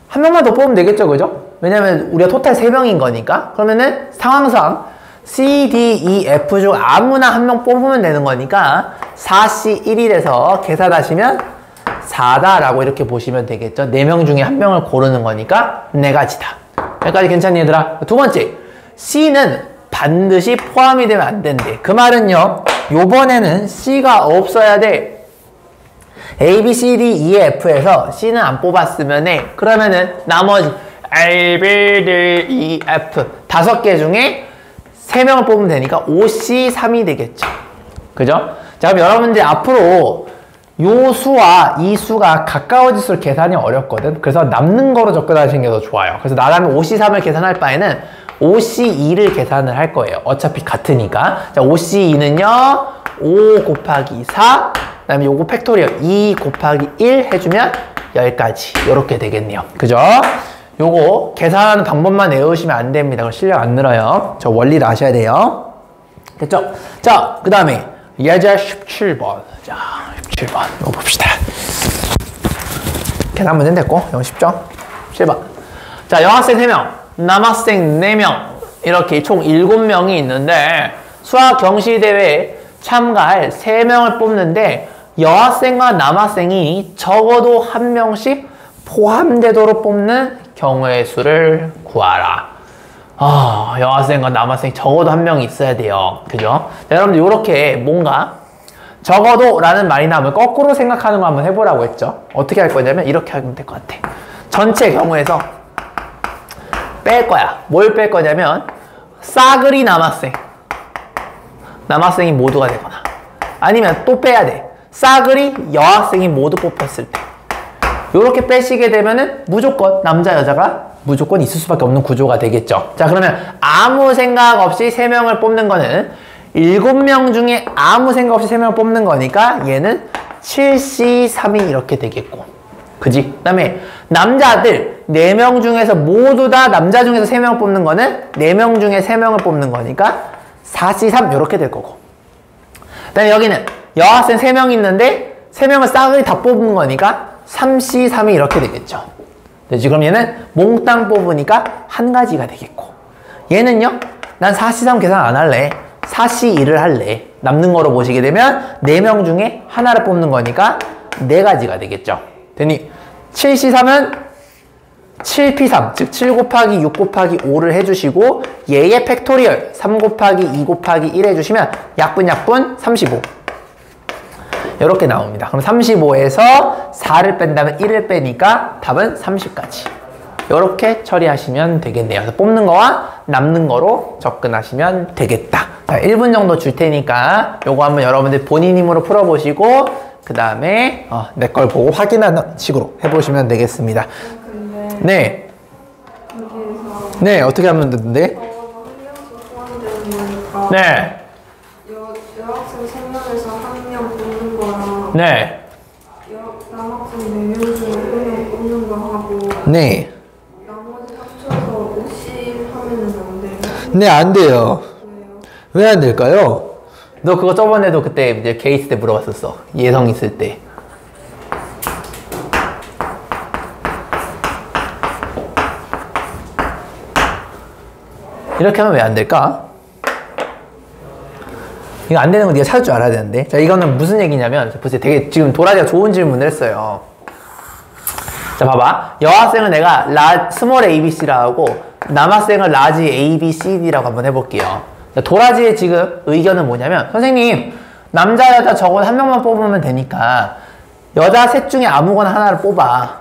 한 명만 더 뽑으면 되겠죠, 그죠? 왜냐면 우리가 토탈 3명인 거니까. 그러면은 상황상 C, D, E, F 중 아무나 한 명 뽑으면 되는 거니까 4C 1이래서 계산하시면 4다 라고 이렇게 보시면 되겠죠. 4명 중에 한 명을 고르는 거니까 4가지다. 여기까지 괜찮니 얘들아? 두 번째, C는 반드시 포함이 되면 안 된대. 그 말은요, 요번에는 C가 없어야 돼. A, B, C, D, E, F에서 C는 안 뽑았으면 해. 그러면은 나머지 A, B, D, E, F 5개 중에 3명을 뽑으면 되니까 5C 3이 되겠죠. 그죠? 자, 그럼 여러분들 앞으로 요 수와 이 수가 가까워질수록 계산이 어렵거든. 그래서 남는 거로 접근하시는 게 더 좋아요. 그래서 나라면 5C3을 계산할 바에는 5C2를 계산을 할 거예요. 어차피 같으니까. 자, 5C2는요 5 곱하기 4, 그 다음에 요거 팩토리얼 2 곱하기 1 해주면 10가지 요렇게 되겠네요. 그죠? 요거 계산하는 방법만 외우시면 안 됩니다. 그럼 실력 안 늘어요. 저 원리를 아셔야 돼요. 됐죠? 자, 그 다음에 예제 17번. 자, 17번 이거 봅시다. 계산 문제는 됐고 이거 쉽죠? 17번. 자, 여학생 3명, 남학생 4명 이렇게 총 7명이 있는데 수학 경시대회에 참가할 3명을 뽑는데 여학생과 남학생이 적어도 한 명씩 포함되도록 뽑는 경우의 수를 구하라. 여학생과 남학생 적어도 한 명이 있어야 돼요. 그죠? 자, 여러분들 이렇게 뭔가 적어도 라는 말이 나오면 거꾸로 생각하는 거 한번 해보라고 했죠. 어떻게 할 거냐면 이렇게 하면 될 것 같아. 전체 경우에서 뺄 거야. 뭘 뺄 거냐면 싸그리 남학생이 모두가 되거나 아니면 또 빼야 돼. 싸그리 여학생이 모두 뽑혔을 때 요렇게 빼시게 되면은 무조건 남자 여자가 무조건 있을 수밖에 없는 구조가 되겠죠. 자, 그러면 아무 생각 없이 3명을 뽑는 거는 7명 중에 아무 생각 없이 3명을 뽑는 거니까 얘는 7C3이 이렇게 되겠고, 그지? 그 다음에 남자들 4명 중에서 모두 다 남자 중에서 3명을 뽑는 거는 4명 중에 3명을 뽑는 거니까 4C3 이렇게 될 거고, 그 다음에 여기는 여학생 3명 있는데 3명을 싸그리 다 뽑은 거니까 3C3이 이렇게 되겠죠. 네, 지금 얘는 몽땅 뽑으니까 한 가지가 되겠고, 얘는요, 난 4C3 계산 안 할래. 4C2를 할래. 남는 거로 보시게 되면 4명 중에 하나를 뽑는 거니까 4가지가 되겠죠. 되니 7C3은 7P3, 즉 7 곱하기 6 곱하기 5를 해주시고 얘의 팩토리얼 3 곱하기 2 곱하기 1 해주시면 약분 35 이렇게 나옵니다. 그럼 35에서 4를 뺀다면 1을 빼니까 답은 30까지 이렇게 처리하시면 되겠네요. 그래서 뽑는 거와 남는 거로 접근하시면 되겠다. 자, 1분 정도 줄 테니까 요거 한번 여러분들 본인 힘으로 풀어보시고 그 다음에 내 걸 보고 확인하는 식으로 해보시면 되겠습니다. 근데 네. 거기에서 네, 어떻게 하면 되는데? 네. 여학생 3명에서 1명 뽑는 거랑 네. 남학생 4명 중에 1명 뽑는 거 하고 네. 나머지 합쳐서 50 하면은 안 돼요? 네, 안 돼요. 왜요? 왜 안 될까요? 너 그거 저번에도 그때 이제 케이스 때 물어봤었어. 예성 있을 때. 이렇게 하면 왜 안 될까? 이거 안 되는 거 네가 찾을 줄 알아야 되는데. 자, 이거는 무슨 얘기냐면, 보세요. 되게 지금 도라지가 좋은 질문을 했어요. 자, 봐봐. 여학생은 내가 스몰 ABC라 하고, 남학생은 라지 ABCD라고 한번 해볼게요. 자, 도라지의 지금 의견은 뭐냐면, 선생님, 남자, 여자 적어도 한 명만 뽑으면 되니까, 여자 셋 중에 아무거나 하나를 뽑아.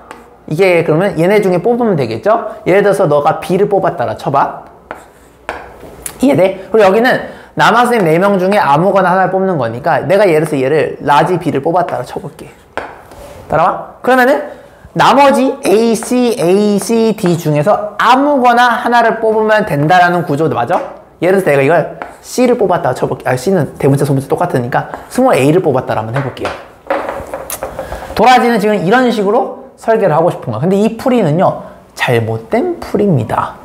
이게 그러면 얘네 중에 뽑으면 되겠죠? 예를 들어서 너가 B를 뽑았다라 쳐봐. 이해돼? 그리고 여기는 남학생 4명 중에 아무거나 하나를 뽑는 거니까 내가 예를 들어서 얘를 라지 B를 뽑았다라 쳐볼게. 따라와? 그러면은 나머지 A, C, A, C, D 중에서 아무거나 하나를 뽑으면 된다라는 구조 맞아? 예를 들어서 내가 이걸 C를 뽑았다 쳐볼게요. C는 대문자 소문자 똑같으니까 스몰 a를 뽑았다 한번 해볼게요. 도라지는 지금 이런 식으로 설계를 하고 싶은 거야. 근데 이 풀이는요, 잘못된 풀입니다.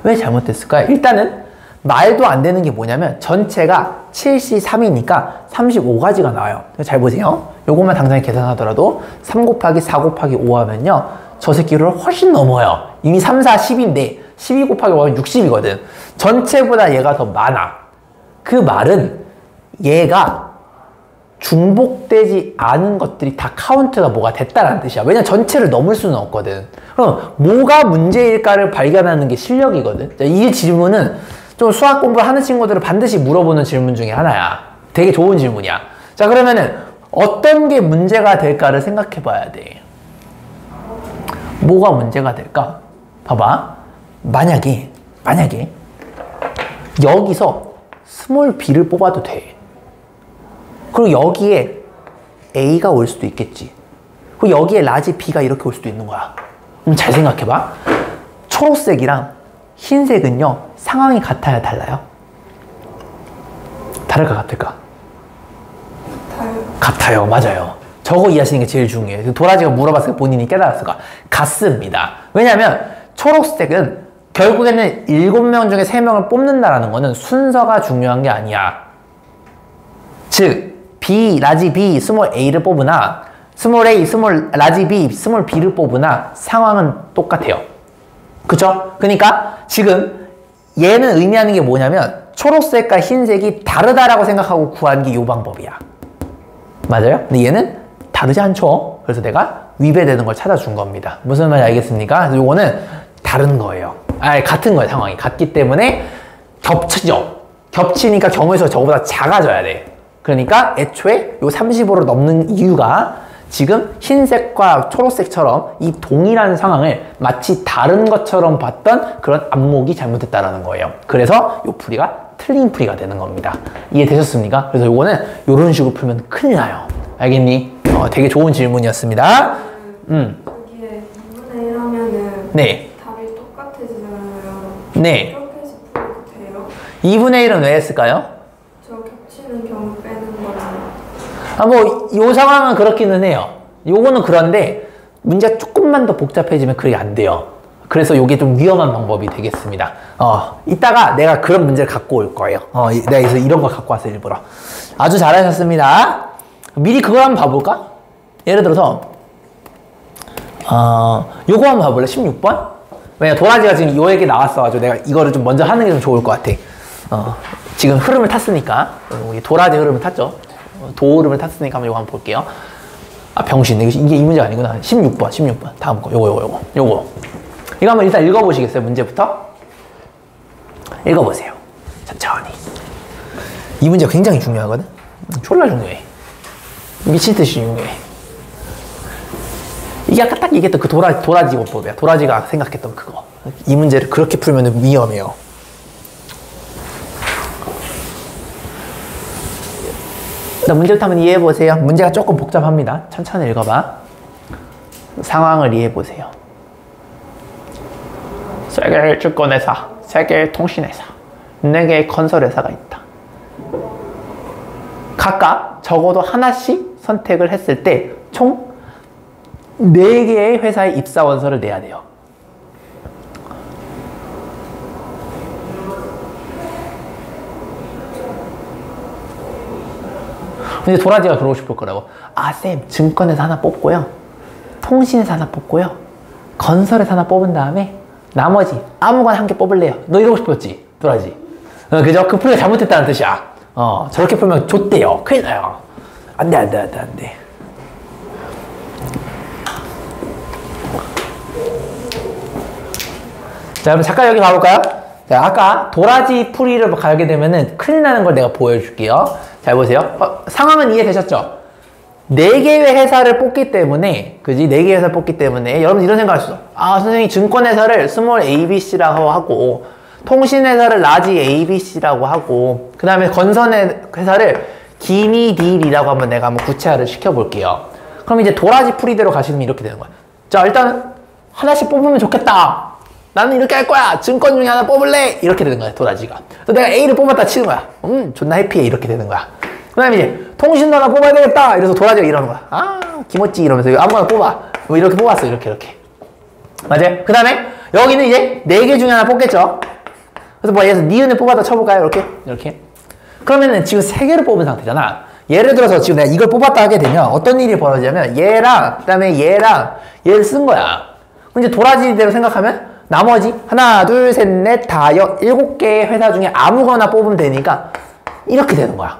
왜 잘못됐을까요? 일단은 말도 안 되는 게 뭐냐면 전체가 7C3이니까 35가지가 나와요. 잘 보세요. 요것만 당장에 계산하더라도 3 곱하기 4 곱하기 5 하면요, 저 새끼를 훨씬 넘어요. 이미 3, 4, 10인데 12 곱하기 5하면 60이거든. 전체보다 얘가 더 많아. 그 말은 얘가 중복되지 않은 것들이 다 카운트가 뭐가 됐다라는 뜻이야. 왜냐면 전체를 넘을 수는 없거든. 그럼 뭐가 문제일까를 발견하는 게 실력이거든. 이 질문은 좀 수학 공부를 하는 친구들은 반드시 물어보는 질문 중에 하나야. 되게 좋은 질문이야. 자, 그러면은 어떤 게 문제가 될까를 생각해 봐야 돼. 뭐가 문제가 될까? 봐봐. 만약에 여기서 스몰 b를 뽑아도 돼. 그리고 여기에 a가 올 수도 있겠지. 그리고 여기에 라지 b가 이렇게 올 수도 있는 거야. 그럼 잘 생각해봐. 초록색이랑 흰색은요, 상황이 같아야 달라요? 다를까 같을까? 같아요. 맞아요. 저거 이해하시는 게 제일 중요해요. 도라지가 물어봤을 때 본인이 깨달았을까? 같습니다. 왜냐면 초록색은 결국에는 7명 중에 3명을 뽑는다라는 거는 순서가 중요한 게 아니야. 즉 B, 라지 B, 스몰 A를 뽑으나 스몰 A, 스몰 라지 B, 스몰 B를 뽑으나 상황은 똑같아요. 그쵸? 그러니까 지금 얘는 의미하는 게 뭐냐면 초록색과 흰색이 다르다라고 생각하고 구한 게 이 방법이야. 맞아요? 근데 얘는 다르지 않죠? 그래서 내가 위배되는 걸 찾아준 겁니다. 무슨 말인지 알겠습니까? 그래서 요거는 다른 거예요. 아니, 같은 거예요. 상황이 같기 때문에 겹치죠. 겹치니까 경우의 수가 저거보다 작아져야 돼. 그러니까 애초에 요 35를 넘는 이유가 지금 흰색과 초록색처럼 이 동일한 상황을 마치 다른 것처럼 봤던 그런 안목이 잘못됐다라는 거예요. 그래서 요 풀이가 틀린 풀이가 되는 겁니다. 이해되셨습니까? 그래서 요거는 요런 식으로 풀면 큰일 나요. 알겠니? 되게 좋은 질문이었습니다. 여기에 2분의 1 하면은 네. 답이 똑같아지잖아요. 네. 이렇게 해서 풀어도 돼요? 2분의 1은 왜 했을까요? 저 겹치는 경우 빼는 거랑. 요 상황은 그렇기는 해요. 요거는 그런데 문제가 조금만 더 복잡해지면 그게 안 돼요. 그래서 요게 좀 위험한 방법이 되겠습니다. 이따가 내가 그런 문제를 갖고 올 거예요. 내가 그래서 이런 거 갖고 왔어요, 일부러. 아주 잘하셨습니다. 미리 그걸 한번 봐볼까? 예를 들어서, 요거 한번 봐볼래? 16번? 왜냐, 도라지가 지금 요 얘기 나왔어가지고 내가 이거를 좀 먼저 하는 게 좀 좋을 것 같아. 지금 흐름을 탔으니까. 우리 도라지 흐름을 탔죠. 도 흐름을 탔으니까 한번 요거 한번 볼게요. 병신. 이게 이 문제가 아니구나. 16번. 다음 거. 요거. 이거 한번 일단 읽어보시겠어요? 문제부터? 읽어보세요. 천천히. 이 문제가 굉장히 중요하거든? 졸라 중요해. 미친듯이 중요해. 이게 아까 딱 얘기했던 그 도라지 고법이야. 도라지가 생각했던 그거. 이 문제를 그렇게 풀면 위험해요. 자, 문제부터 한번 이해해보세요. 문제가 조금 복잡합니다. 천천히 읽어봐. 상황을 이해해보세요. 세계의 증권회사, 세계의 통신회사, 4개의 건설회사가 있다. 각각 적어도 하나씩 선택을 했을 때 총 4개의 회사의 입사원서를 내야 돼요. 근데 도라지가 그러고 싶을 거라고. 쌤, 증권회사 하나 뽑고요. 통신회사 하나 뽑고요. 건설회사 하나 뽑은 다음에 나머지 아무거나 한 개 뽑을래요. 너 이러고 싶었지? 도라지. 그죠? 그 풀이가 잘못됐다는 뜻이야. 저렇게 풀면 좆대요. 큰일 나요. 안 돼. 자, 그럼 잠깐 여기 가볼까요? 자, 아까 도라지 풀이를 가게 되면은 큰일 나는 걸 내가 보여줄게요. 잘 보세요. 상황은 이해되셨죠? 4개의 회사를 뽑기 때문에, 그지? 4개의 회사를 뽑기 때문에, 여러분 이런 생각 하시죠? 선생님이 증권회사를 스몰 ABC라고 하고, 통신회사를 라지 ABC라고 하고, 그 다음에 건설회사를 기니 딜이라고 한번 내가 한번 구체화를 시켜볼게요. 그럼 이제 도라지 풀이대로 가시면 이렇게 되는 거야. 자, 일단 하나씩 뽑으면 좋겠다. 나는 이렇게 할 거야. 증권 중에 하나 뽑을래. 이렇게 되는 거야, 도라지가. 그래서 내가 A를 뽑았다 치는 거야. 존나 해피해. 이렇게 되는 거야. 그 다음에 이제 통신도 하나 뽑아야 되겠다. 이래서 도라지가 이러는 거야. 아, 기모찌 이러면서 이거 아무거나 뽑아. 뭐 이렇게 뽑았어. 이렇게. 맞아요? 그 다음에 여기는 이제 4개 중에 하나 뽑겠죠. 그래서 뭐 예를 들어서 니은을 뽑아다 쳐볼까요? 이렇게. 그러면은 지금 3개를 뽑은 상태잖아. 예를 들어서 지금 내가 이걸 뽑았다 하게 되면 어떤 일이 벌어지냐면 얘랑 그다음에 얘랑 얘를 쓴 거야. 그럼 이제 도라지대로 생각하면 나머지 하나, 둘, 셋, 넷, 다, 7개의 회사 중에 아무거나 뽑으면 되니까 이렇게 되는 거야.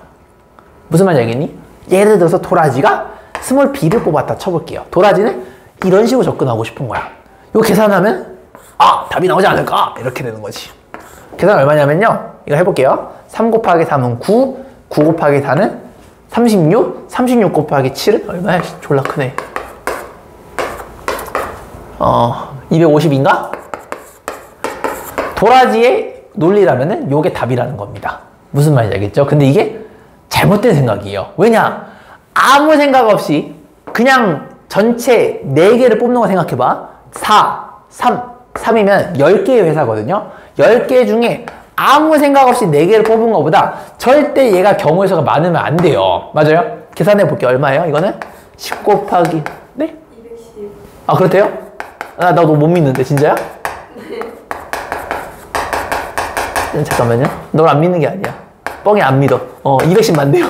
무슨 말인지 알겠니? 예를 들어서 도라지가 스몰 b를 뽑았다 쳐볼게요. 도라지는 이런 식으로 접근하고 싶은 거야. 이거 계산하면 답이 나오지 않을까? 이렇게 되는 거지. 계산 얼마냐면요. 이거 해볼게요. 3 곱하기 3은 9, 9 곱하기 4는 36, 36 곱하기 7은 얼마야? 졸라 크네. 250인가? 도라지의 논리라면은 요게 답이라는 겁니다. 무슨 말인지 알겠죠? 근데 이게 잘못된 생각이에요. 왜냐? 아무 생각 없이 그냥 전체 4개를 뽑는 거 생각해봐. 4, 3이면 10개의 회사거든요. 10개 중에 아무 생각 없이 4개를 뽑은 것보다 절대 얘가 경우의 수가 많으면 안 돼요. 맞아요? 계산해 볼게요. 얼마예요? 이거는 10 곱하기 네? 210. 아, 그렇대요? 나도 못 믿는데 진짜야? 네. 잠깐만요. 널 안 믿는 게 아니야. 뻥이 안 믿어. 210 맞네요.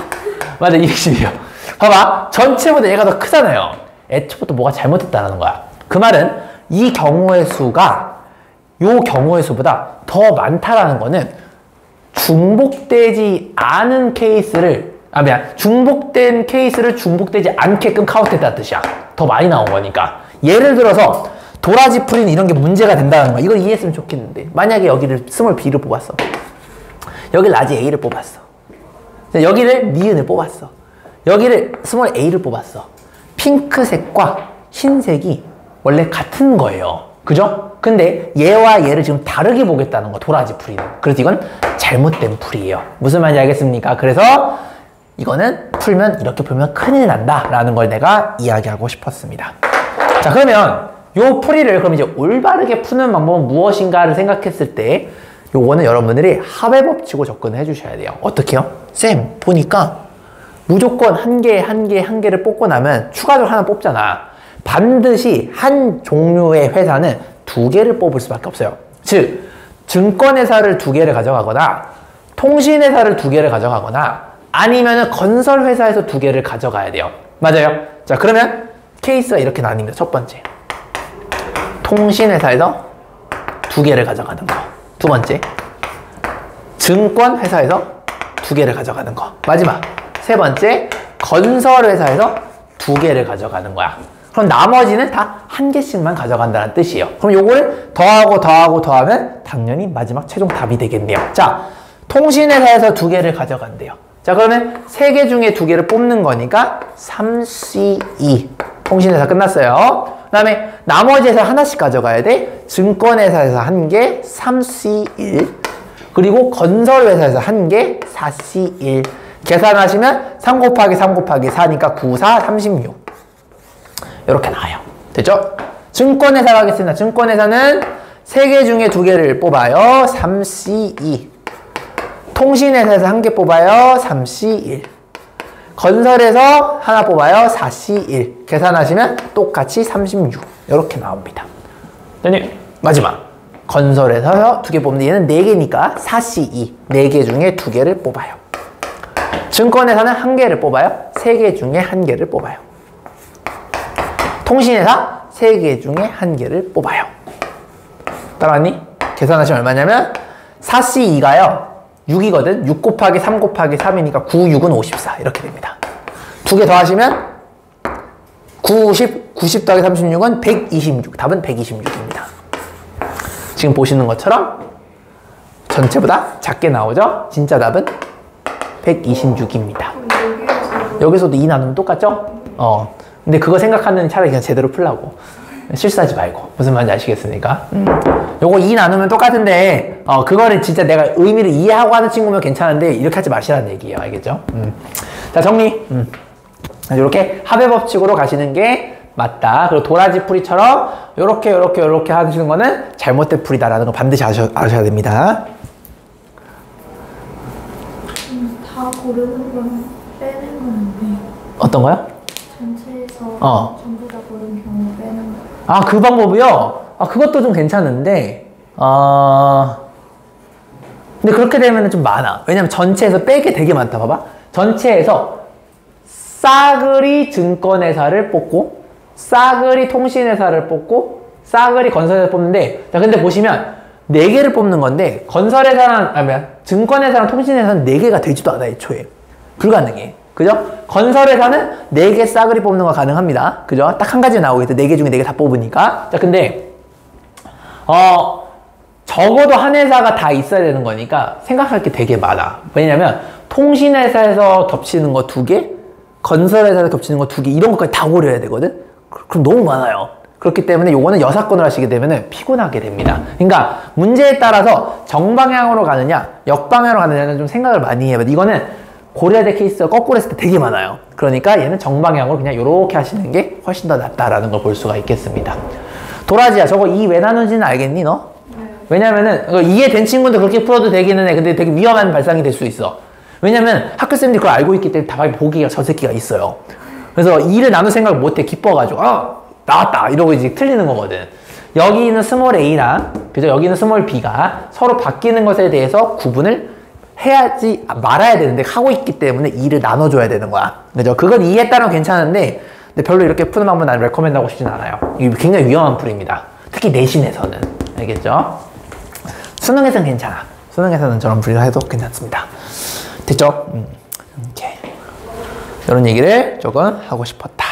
맞아, 210이요. 봐봐. 전체보다 얘가 더 크잖아요. 애초부터 뭐가 잘못됐다는 거야. 그 말은 이 경우의 수가 요 경우의 수보다 더 많다라는 거는 중복되지 않은 케이스를 중복된 케이스를 중복되지 않게끔 카운트했다는 뜻이야. 더 많이 나온 거니까. 예를 들어서 도라지 풀이는 이런 게 문제가 된다는 거야. 이걸 이해했으면 좋겠는데 만약에 여기를 스몰 b를 뽑았어. 여기 라지 a를 뽑았어. 여기를 니은을 뽑았어. 여기를 스몰 a를 뽑았어. 핑크색과 흰색이 원래 같은 거예요. 그죠? 근데 얘와 얘를 지금 다르게 보겠다는 거, 도라지 풀이는. 그래서 이건 잘못된 풀이에요. 무슨 말인지 알겠습니까? 그래서 이거는 이렇게 풀면 큰일 난다 라는 걸 내가 이야기하고 싶었습니다. 자, 그러면 요 풀이를 그럼 이제 올바르게 푸는 방법은 무엇인가를 생각했을 때 요거는 여러분들이 합의 법칙으로 접근을 해주셔야 돼요. 어떻게요? 쌤, 보니까 무조건 한 개를 뽑고 나면 추가적으로 하나 뽑잖아. 반드시 한 종류의 회사는 2개를 뽑을 수밖에 없어요. 즉, 증권회사를 2개를 가져가거나 통신회사를 2개를 가져가거나 아니면 건설회사에서 2개를 가져가야 돼요. 맞아요? 자, 그러면 케이스가 이렇게 나뉩니다. 첫 번째, 통신회사에서 2개를 가져가는 거. 두 번째, 증권회사에서 2개를 가져가는 거. 마지막, 세 번째, 건설회사에서 2개를 가져가는 거야. 그럼 나머지는 다 1개씩만 가져간다는 뜻이에요. 그럼 요걸 더하면 당연히 마지막 최종 답이 되겠네요. 자, 통신회사에서 2개를 가져간대요. 자, 그러면 3개 중에 2개를 뽑는 거니까 3C2. 통신회사 끝났어요. 그 다음에 나머지 회사 하나씩 가져가야 돼. 증권회사에서 1개, 3C1. 그리고 건설회사에서 1개, 4C1. 계산하시면 3 곱하기 3 곱하기 4니까 9, 4, 36. 이렇게 나와요. 됐죠? 증권회사 가겠습니다. 증권회사는 3개 중에 2개를 뽑아요. 3C2. 통신회사에서 1개 뽑아요. 3C1. 건설에서 하나 뽑아요. 4C1. 계산하시면 똑같이 36. 이렇게 나옵니다. 마지막. 건설에서 2개 뽑는데 얘는 4개니까 4C2. 4개 중에 2개를 뽑아요. 증권회사는 1개를 뽑아요. 3개 중에 1개를 뽑아요. 통신회사 3개 중에 1개를 뽑아요. 따라왔니? 계산하시면 얼마냐면 4C2가요 6이거든. 6 곱하기 3 곱하기 3이니까 9, 6은 54 이렇게 됩니다. 2개 더하시면 90 더하기 36은 126. 답은 126입니다. 지금 보시는 것처럼 전체보다 작게 나오죠? 진짜 답은 126입니다. 여기서도 2 나누면 똑같죠? 근데 그거 생각하는 차라리 그냥 제대로 풀라고. 실수하지 말고. 무슨 말인지 아시겠습니까? 요거 2 나누면 똑같은데 그거를 진짜 내가 의미를 이해하고 하는 친구면 괜찮은데 이렇게 하지 마시라는 얘기예요. 알겠죠? 자, 정리. 이렇게 합의 법칙으로 가시는 게 맞다. 그리고 도라지 풀이처럼 요렇게 하시는 거는 잘못된 풀이다라는 거 반드시 아셔야 됩니다. 다 고르는 건 빼는 건데 어떤 거요? 전체에서 전부 다 고른 경우 빼는 거. 아, 그 방법이요? 아, 그것도 좀 괜찮은데 근데 그렇게 되면 좀 많아. 왜냐면 전체에서 빼게 되게 많다. 봐봐. 전체에서 싸그리 증권회사를 뽑고 싸그리 통신회사를 뽑고 싸그리 건설회사를 뽑는데, 자, 근데 보시면 4개를 뽑는 건데 건설회사랑 증권회사랑 통신회사는 4개가 되지도 않아. 애초에 불가능해. 그죠? 건설회사는 4개 싸그리 뽑는 거 가능합니다. 그죠? 딱 한 가지 나오겠죠. 4개 중에 4개 다 뽑으니까. 자, 근데 적어도 한 회사가 다 있어야 되는 거니까 생각할 게 되게 많아. 왜냐면 통신회사에서 겹치는 거 2개, 건설회사에서 겹치는 거 2개, 이런 것까지 다 고려해야 되거든? 그럼 너무 많아요. 그렇기 때문에 요거는 여사건을 하시게 되면 피곤하게 됩니다. 그러니까 문제에 따라서 정방향으로 가느냐 역방향으로 가느냐는 좀 생각을 많이 해야 돼. 이거는 고려해야 될 케이스가 거꾸로 했을 때 되게 많아요. 그러니까 얘는 정방향으로 그냥 요렇게 하시는 게 훨씬 더 낫다라는 걸 볼 수가 있겠습니다. 도라지야, 저거 이 왜 나누는지는 알겠니 너? 네. 왜냐면은 이해된 친구도 그렇게 풀어도 되기는 해. 근데 되게 위험한 발상이 될 수 있어. 왜냐면 학교쌤들이 그걸 알고 있기 때문에 답이 보기가 저 새끼가 있어요. 그래서 2를 나눌 생각을 못해. 기뻐가지고 나왔다 이러고 이제 틀리는 거거든. 여기 있는 스몰 a랑 그죠? 여기 있는 스몰 b가 서로 바뀌는 것에 대해서 구분을 해야지 말아야 되는데 하고 있기 때문에 2를 나눠줘야 되는 거야. 그죠? 그건 이해했다면 괜찮은데 근데 별로 이렇게 푸는 방법은 난 레코멘드 하고 싶진 않아요. 이게 굉장히 위험한 풀입니다. 특히 내신에서는. 알겠죠? 수능에서는 괜찮아. 수능에서는 저런 풀이를 해도 괜찮습니다. 됐죠? 이렇게 이런 얘기를 조금 하고 싶었다.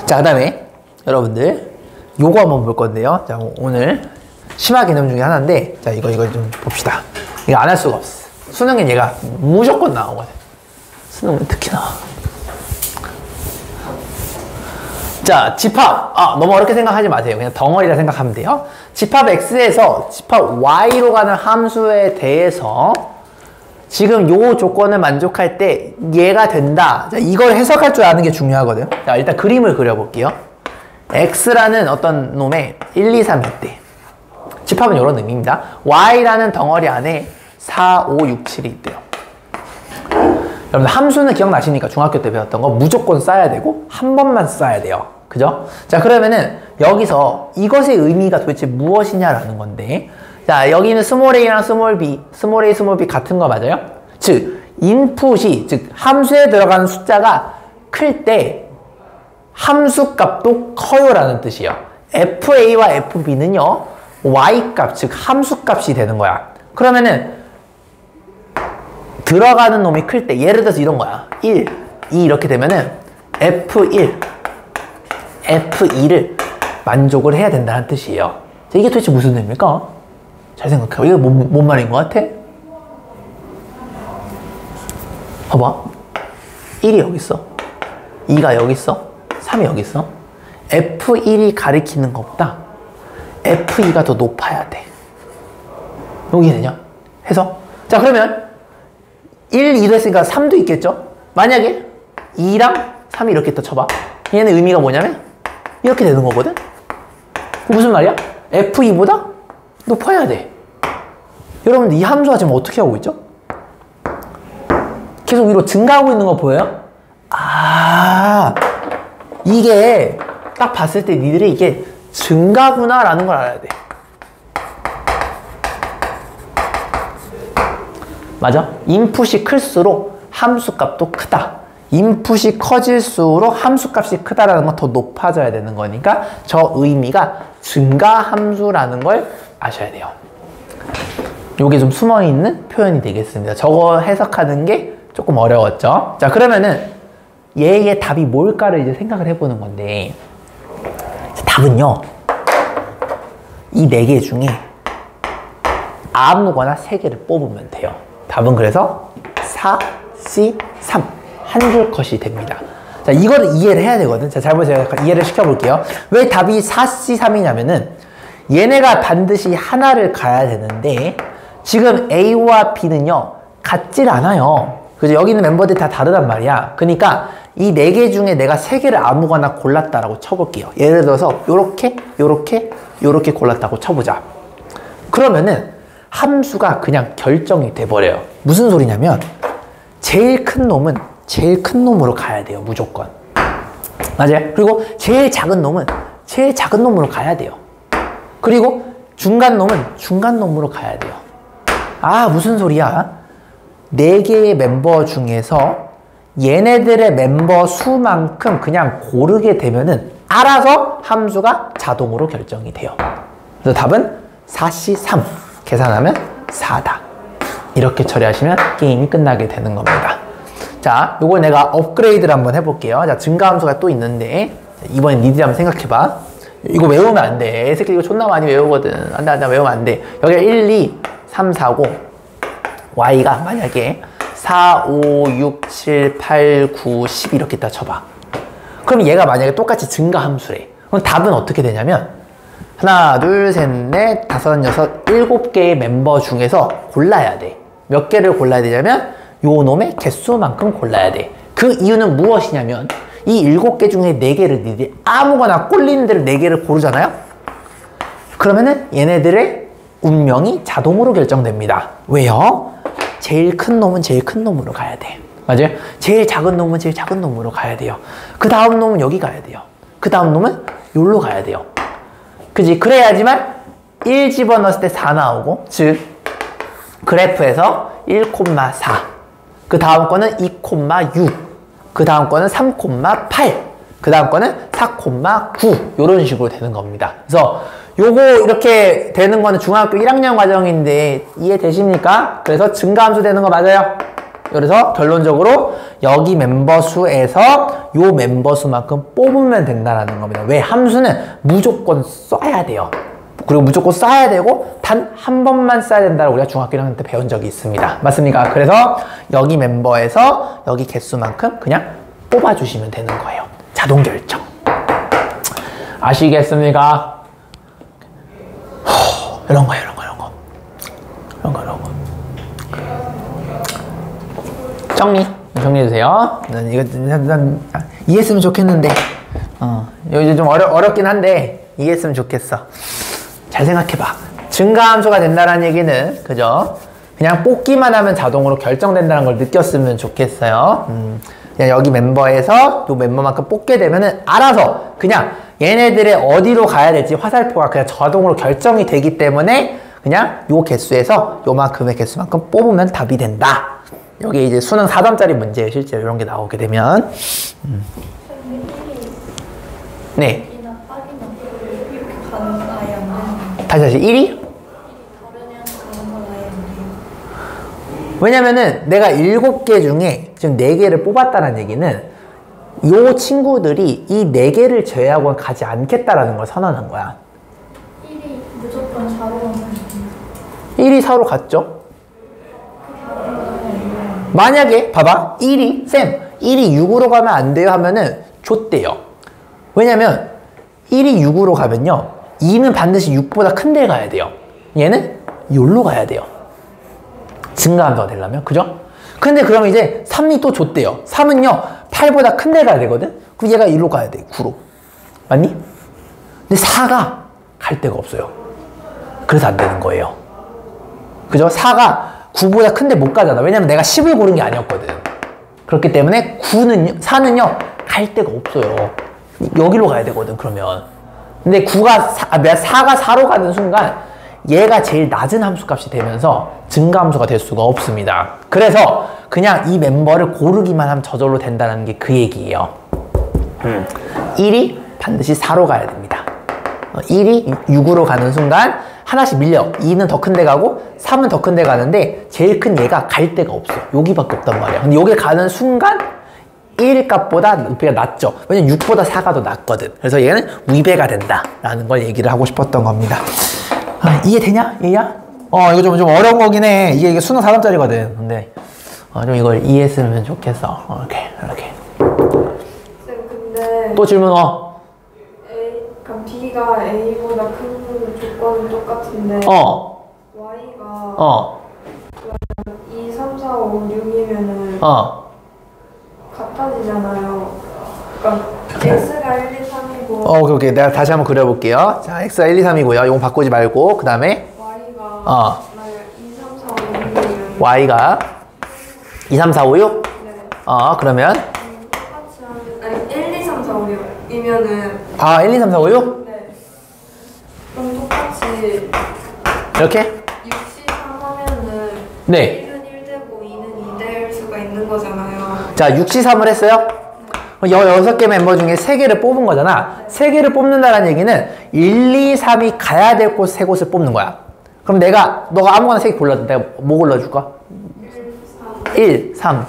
자, 그 다음에 여러분들 요거 한번 볼 건데요. 자, 오늘 심화 개념 중에 하나인데, 자, 이거 좀 봅시다. 이거 안 할 수가 없어. 수능엔 얘가 무조건 나오거든. 수능은 특히 나와. 자, 집합. 너무 어렵게 생각하지 마세요. 그냥 덩어리라 생각하면 돼요. 집합 X에서 집합 Y로 가는 함수에 대해서 지금 요 조건을 만족할 때 얘가 된다. 자, 이걸 해석할 줄 아는 게 중요하거든요. 자, 일단 그림을 그려볼게요. X라는 어떤 놈에 1, 2, 3이 있대. 집합은 이런 의미입니다. Y라는 덩어리 안에 4, 5, 6, 7이 있대요. 여러분 함수는 기억나시니까 중학교 때 배웠던 거 무조건 써야 되고 한 번만 써야 돼요. 그죠? 자, 그러면은 여기서 이것의 의미가 도대체 무엇이냐라는 건데, 자, 여기는 스몰 a랑 스몰 b, 스몰 a, 스몰 b 같은 거 맞아요? 즉 인풋이, 즉 함수에 들어가는 숫자가 클 때 함수 값도 커요라는 뜻이에요. fa와 fb는요 y 값, 즉 함수 값이 되는 거야. 그러면은 들어가는 놈이 클 때, 예를 들어서 이런 거야. 1, 2 이렇게 되면은 f1, f2를 만족을 해야 된다는 뜻이에요. 자, 이게 도대체 무슨 의미입니까? 잘 생각해요. 이거 뭔 말인 것 같아? 봐봐. 1이 여기 있어. 2가 여기 있어. 3이 여기 있어. f1이 가리키는 것보다 f2가 더 높아야 돼. 여기 되냐? 해서. 자, 그러면 1, 2도 했으니까 3도 있겠죠? 만약에 2랑 3이 이렇게 또 쳐봐. 얘는 의미가 뭐냐면 이렇게 되는 거거든? 무슨 말이야? F2보다 높아야 돼. 여러분들 이 함수가 지금 어떻게 하고 있죠? 계속 위로 증가하고 있는 거 보여요? 이게 딱 봤을 때 니들이 이게 증가구나 라는 걸 알아야 돼. 맞아? 인풋이 클수록 함수값도 크다. 인풋이 커질수록 함수값이 크다라는 건 더 높아져야 되는 거니까 저 의미가 증가함수라는 걸 아셔야 돼요. 요게 좀 숨어있는 표현이 되겠습니다. 저거 해석하는 게 조금 어려웠죠? 자, 그러면은 얘의 답이 뭘까를 이제 생각을 해보는 건데, 답은요 이 4개 중에 아무거나 3개를 뽑으면 돼요. 답은 그래서 4, C, 3 한 줄 컷이 됩니다. 자, 이거를 이해를 해야 되거든. 자, 잘 보세요. 이해를 시켜볼게요. 왜 답이 4C, 3이냐면은 얘네가 반드시 하나를 가야 되는데 지금 A와 B는요 같질 않아요. 그죠? 여기 있는 멤버들이 다 다르단 말이야. 그러니까 이 4개 중에 내가 3개를 아무거나 골랐다라고 쳐볼게요. 예를 들어서 요렇게 요렇게 요렇게 골랐다고 쳐보자. 그러면은 함수가 그냥 결정이 돼버려요. 무슨 소리냐면 제일 큰 놈은 제일 큰 놈으로 가야 돼요. 무조건. 맞아요. 그리고 제일 작은 놈은 제일 작은 놈으로 가야 돼요. 그리고 중간 놈은 중간 놈으로 가야 돼요. 아, 무슨 소리야? 4개의 멤버 중에서 얘네들의 멤버 수만큼 그냥 고르게 되면은 알아서 함수가 자동으로 결정이 돼요. 그래서 답은 4C3. 계산하면 4다. 이렇게 처리하시면 게임이 끝나게 되는 겁니다. 자, 요걸 내가 업그레이드를 한번 해볼게요. 자, 증가함수가 또 있는데 이번엔 니들이 한번 생각해봐. 이거 외우면 안 돼. 애새끼 이거 존나 많이 외우거든. 안 돼, 안 돼, 외우면 안 돼. 여기가 1, 2, 3, 4, 5 Y가 만약에 4, 5, 6, 7, 8, 9, 10 이렇게 딱 쳐봐. 그럼 얘가 만약에 똑같이 증가함수래. 그럼 답은 어떻게 되냐면 하나, 둘, 셋, 넷, 다섯, 여섯, 7개의 멤버 중에서 골라야 돼. 몇 개를 골라야 되냐면 요 놈의 개수만큼 골라야 돼. 그 이유는 무엇이냐면 이 7개 중에 4개를 니들이 아무거나 꼴리는 대로 4개를 고르잖아요? 그러면은 얘네들의 운명이 자동으로 결정됩니다. 왜요? 제일 큰 놈은 제일 큰 놈으로 가야 돼. 맞아요? 제일 작은 놈은 제일 작은 놈으로 가야 돼요. 그 다음 놈은 여기 가야 돼요. 그 다음 놈은 여기로 가야 돼요. 그지? 그래야지만 1 집어넣었을 때 4 나오고, 즉 그래프에서 1,4, 그 다음 거는 2,6, 그 다음 거는 3,8, 그 다음 거는 4,9 이런 식으로 되는 겁니다. 그래서 요거 이렇게 되는 거는 중학교 1학년 과정인데 이해되십니까? 그래서 증가함수 되는 거 맞아요. 그래서 결론적으로 여기 멤버 수에서 요 멤버 수만큼 뽑으면 된다는 겁니다. 왜? 함수는 무조건 써야 돼요. 그리고 무조건 써야 되고 단 한 번만 써야 된다고 우리가 중학교 1학년 때 배운 적이 있습니다. 맞습니까? 그래서 여기 멤버에서 여기 개수만큼 그냥 뽑아주시면 되는 거예요. 자동 결정. 아시겠습니까? 이런 거. 정리해주세요. 난 이해했으면 좋겠는데, 여기 좀 어렵긴 한데, 이해했으면 좋겠어. 잘 생각해봐. 증가함수가 된다는 얘기는, 그죠? 그냥 뽑기만 하면 자동으로 결정된다는 걸 느꼈으면 좋겠어요. 그냥 여기 멤버에서 요 멤버만큼 뽑게 되면은 알아서 그냥 얘네들의 어디로 가야 될지 화살표가 그냥 자동으로 결정이 되기 때문에 그냥 요 개수에서 요만큼의 개수만큼 뽑으면 답이 된다. 여기 이제 수능 4점짜리 문제에 실제로 이런 게 나오게 되면 네. 다시 1위? 왜냐면은 내가 7개 중에 지금 4개를 뽑았다는 얘기는 요 친구들이 이 4개를 제외하고는 가지 않겠다라는 걸 선언한 거야. 1이 무조건 4로 가면 1이 4로 갔죠? 만약에 봐봐 1이 6으로 가면 안 돼요 하면은 좆대요. 왜냐면 1이 6으로 가면요 2는 반드시 6보다 큰 데 가야 돼요. 얘는 여기로 가야 돼요. 증가함수가 되려면 그죠? 근데 그러면 이제 3이 또 좆대요. 3은요 8보다 큰 데 가야 되거든? 그럼 얘가 1로 가야 돼. 9로. 맞니? 근데 4가 갈 데가 없어요. 그래서 안 되는 거예요. 그죠? 4가 9보다 큰 데 못 가잖아. 왜냐면 내가 10을 고른 게 아니었거든. 그렇기 때문에 4는요 갈 데가 없어요. 여기로 가야 되거든 그러면. 근데 4가 4로 가는 순간 얘가 제일 낮은 함수값이 되면서 증가함수가 될 수가 없습니다. 그래서 그냥 이 멤버를 고르기만 하면 저절로 된다는 게 그 얘기예요. 1이 반드시 4로 가야 됩니다. 1이 6으로 가는 순간 하나씩 밀려. 2는 더 큰 데 가고 3은 더 큰 데 가는데 제일 큰 얘가 갈 데가 없어. 여기밖에 없단 말이야. 근데 여기 가는 순간 1 값보다 높이가 낮죠. 왜냐면 6보다 4가 더 낮거든. 그래서 얘는 위배가 된다라는 걸 얘기를 하고 싶었던 겁니다. 이해되냐? 얘야? 이거 좀 어려운 거긴 해. 이게 수능 4점짜리거든. 근데 좀 이걸 이해했으면 좋겠어. 이렇게. 쌤 근데 또 질문 그럼 B가 A보다 큰 조건은 똑같은데 Y가 2, 3, 3, 4, 5, 6이면은 같아지잖아요. 그러니까 x가 1, 2, 3이고 오케이. 내가 다시 한번 그려볼게요. 자, x가 1, 2, 3이고요. 이거 바꾸지 말고 그 다음에 y가 2, 3, 4, 5, 6이면 y가 2, 3, 4, 5, 6? 네. 그러면 똑같이 아니 1, 2, 3, 4, 5, 6이면은 1, 2, 3, 4, 5, 6? 네. 그럼 똑같이 이렇게? 63 하면은 네. 1은 1되고 2는 2될 수가 있는 거잖아요. 자, 6C3을 했어요? 6개 멤버 중에 3개를 뽑은 거잖아. 3개를 뽑는다는 얘기는 1, 2, 3이 가야 될 곳 3곳을 뽑는 거야. 그럼 너가 아무거나 3개 골라도 내가 뭐 골라줄까? 1, 3.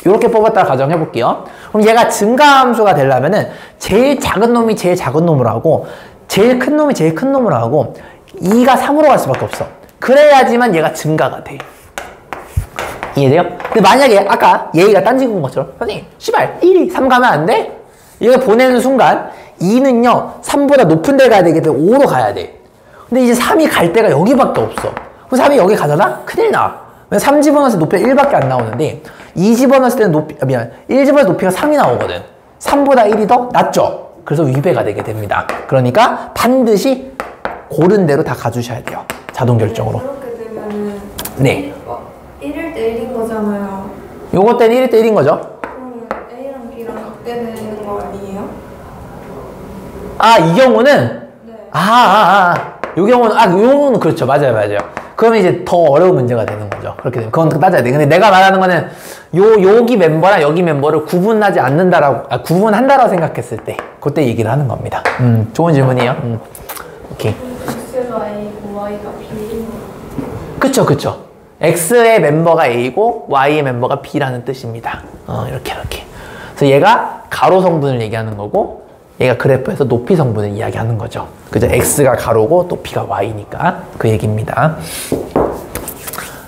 이렇게 뽑았다가 가정해 볼게요. 그럼 얘가 증가함수가 되려면은 제일 작은 놈이 제일 작은 놈으로 하고 제일 큰 놈이 제일 큰 놈으로 하고 2가 3으로 갈 수밖에 없어. 그래야지만 얘가 증가가 돼. 이해돼요? 근데 만약에 아까 얘가 딴지고 온 것처럼 선생님 씨발 1, 2, 3 가면 안 돼? 이거 보내는 순간 2는요 3보다 높은 데 가야 되기 때문에 5로 가야 돼. 근데 이제 3이 갈 데가 여기밖에 없어. 그럼 3이 여기 가잖아? 큰일 나. 3 집어넣었을 때 높이가 1밖에 안 나오는데 2 집어넣었을 때는 1 집어넣었을 때 높이가 3이 나오거든. 3보다 1이 더 낮죠? 그래서 위배가 되게 됩니다. 그러니까 반드시 고른 대로 다 가주셔야 돼요. 자동 결정으로. 그렇게 되면은 네. 1일 때 1인 거잖아요. 요거 때는 1일 때 1인 거죠? 그러면 A랑 B랑 극대되는 거 아니에요? 이 경우는 네. 요 경우는 그렇죠. 맞아요. 그러면 이제 더 어려운 문제가 되는 거죠. 그렇게 되면 그건 따져야 돼. 근데 내가 말하는 거는 여기 멤버랑 여기 멤버를 구분하지 않는다라고 구분한다라고 생각했을 때 그때 얘기를 하는 겁니다. 좋은 질문이에요. 오케이. X가 A고 Y가 B인 거. 그쵸. X의 멤버가 A고 Y의 멤버가 B라는 뜻입니다. 이렇게. 그래서 얘가 가로 성분을 얘기하는 거고 얘가 그래프에서 높이 성분을 이야기하는 거죠. 그죠? X가 가로고 높이가 Y니까 그 얘기입니다.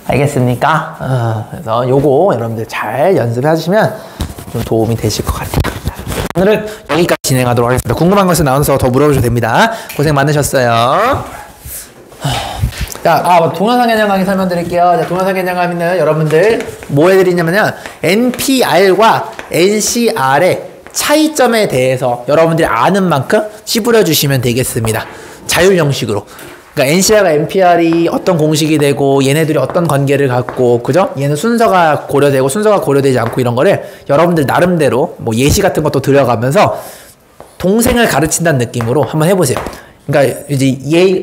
알겠습니까? 그래서 요거 여러분들 잘 연습해 하시면 좀 도움이 되실 것 같아요. 오늘은 여기까지 진행하도록 하겠습니다. 궁금한 것은 나와서 더 물어보셔도 됩니다. 고생 많으셨어요. 자, 동영상 개념 강의 설명드릴게요. 자, 동영상 개념 강의는 여러분들 뭐 해드리냐면요. NPR과 NCR의 차이점에 대해서 여러분들이 아는 만큼 찌부려 주시면 되겠습니다. 자율 형식으로. 그러니까 NCR과 NPR이 어떤 공식이 되고 얘네들이 어떤 관계를 갖고 그죠? 얘는 순서가 고려되고 순서가 고려되지 않고 이런 거를 여러분들 나름대로 뭐 예시 같은 것도 들여가면서 동생을 가르친다는 느낌으로 한번 해보세요. 그러니까 이제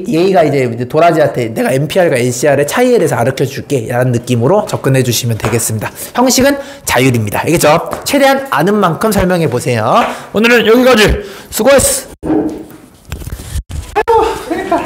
얘가 이제 도라지한테 내가 NPR과 NCR의 차이에 대해서 가르쳐 줄게 라는 느낌으로 접근해 주시면 되겠습니다. 형식은 자율입니다. 알겠죠? 최대한 아는 만큼 설명해 보세요. 오늘은 여기까지. 수고했어. 아이고, 그러니까.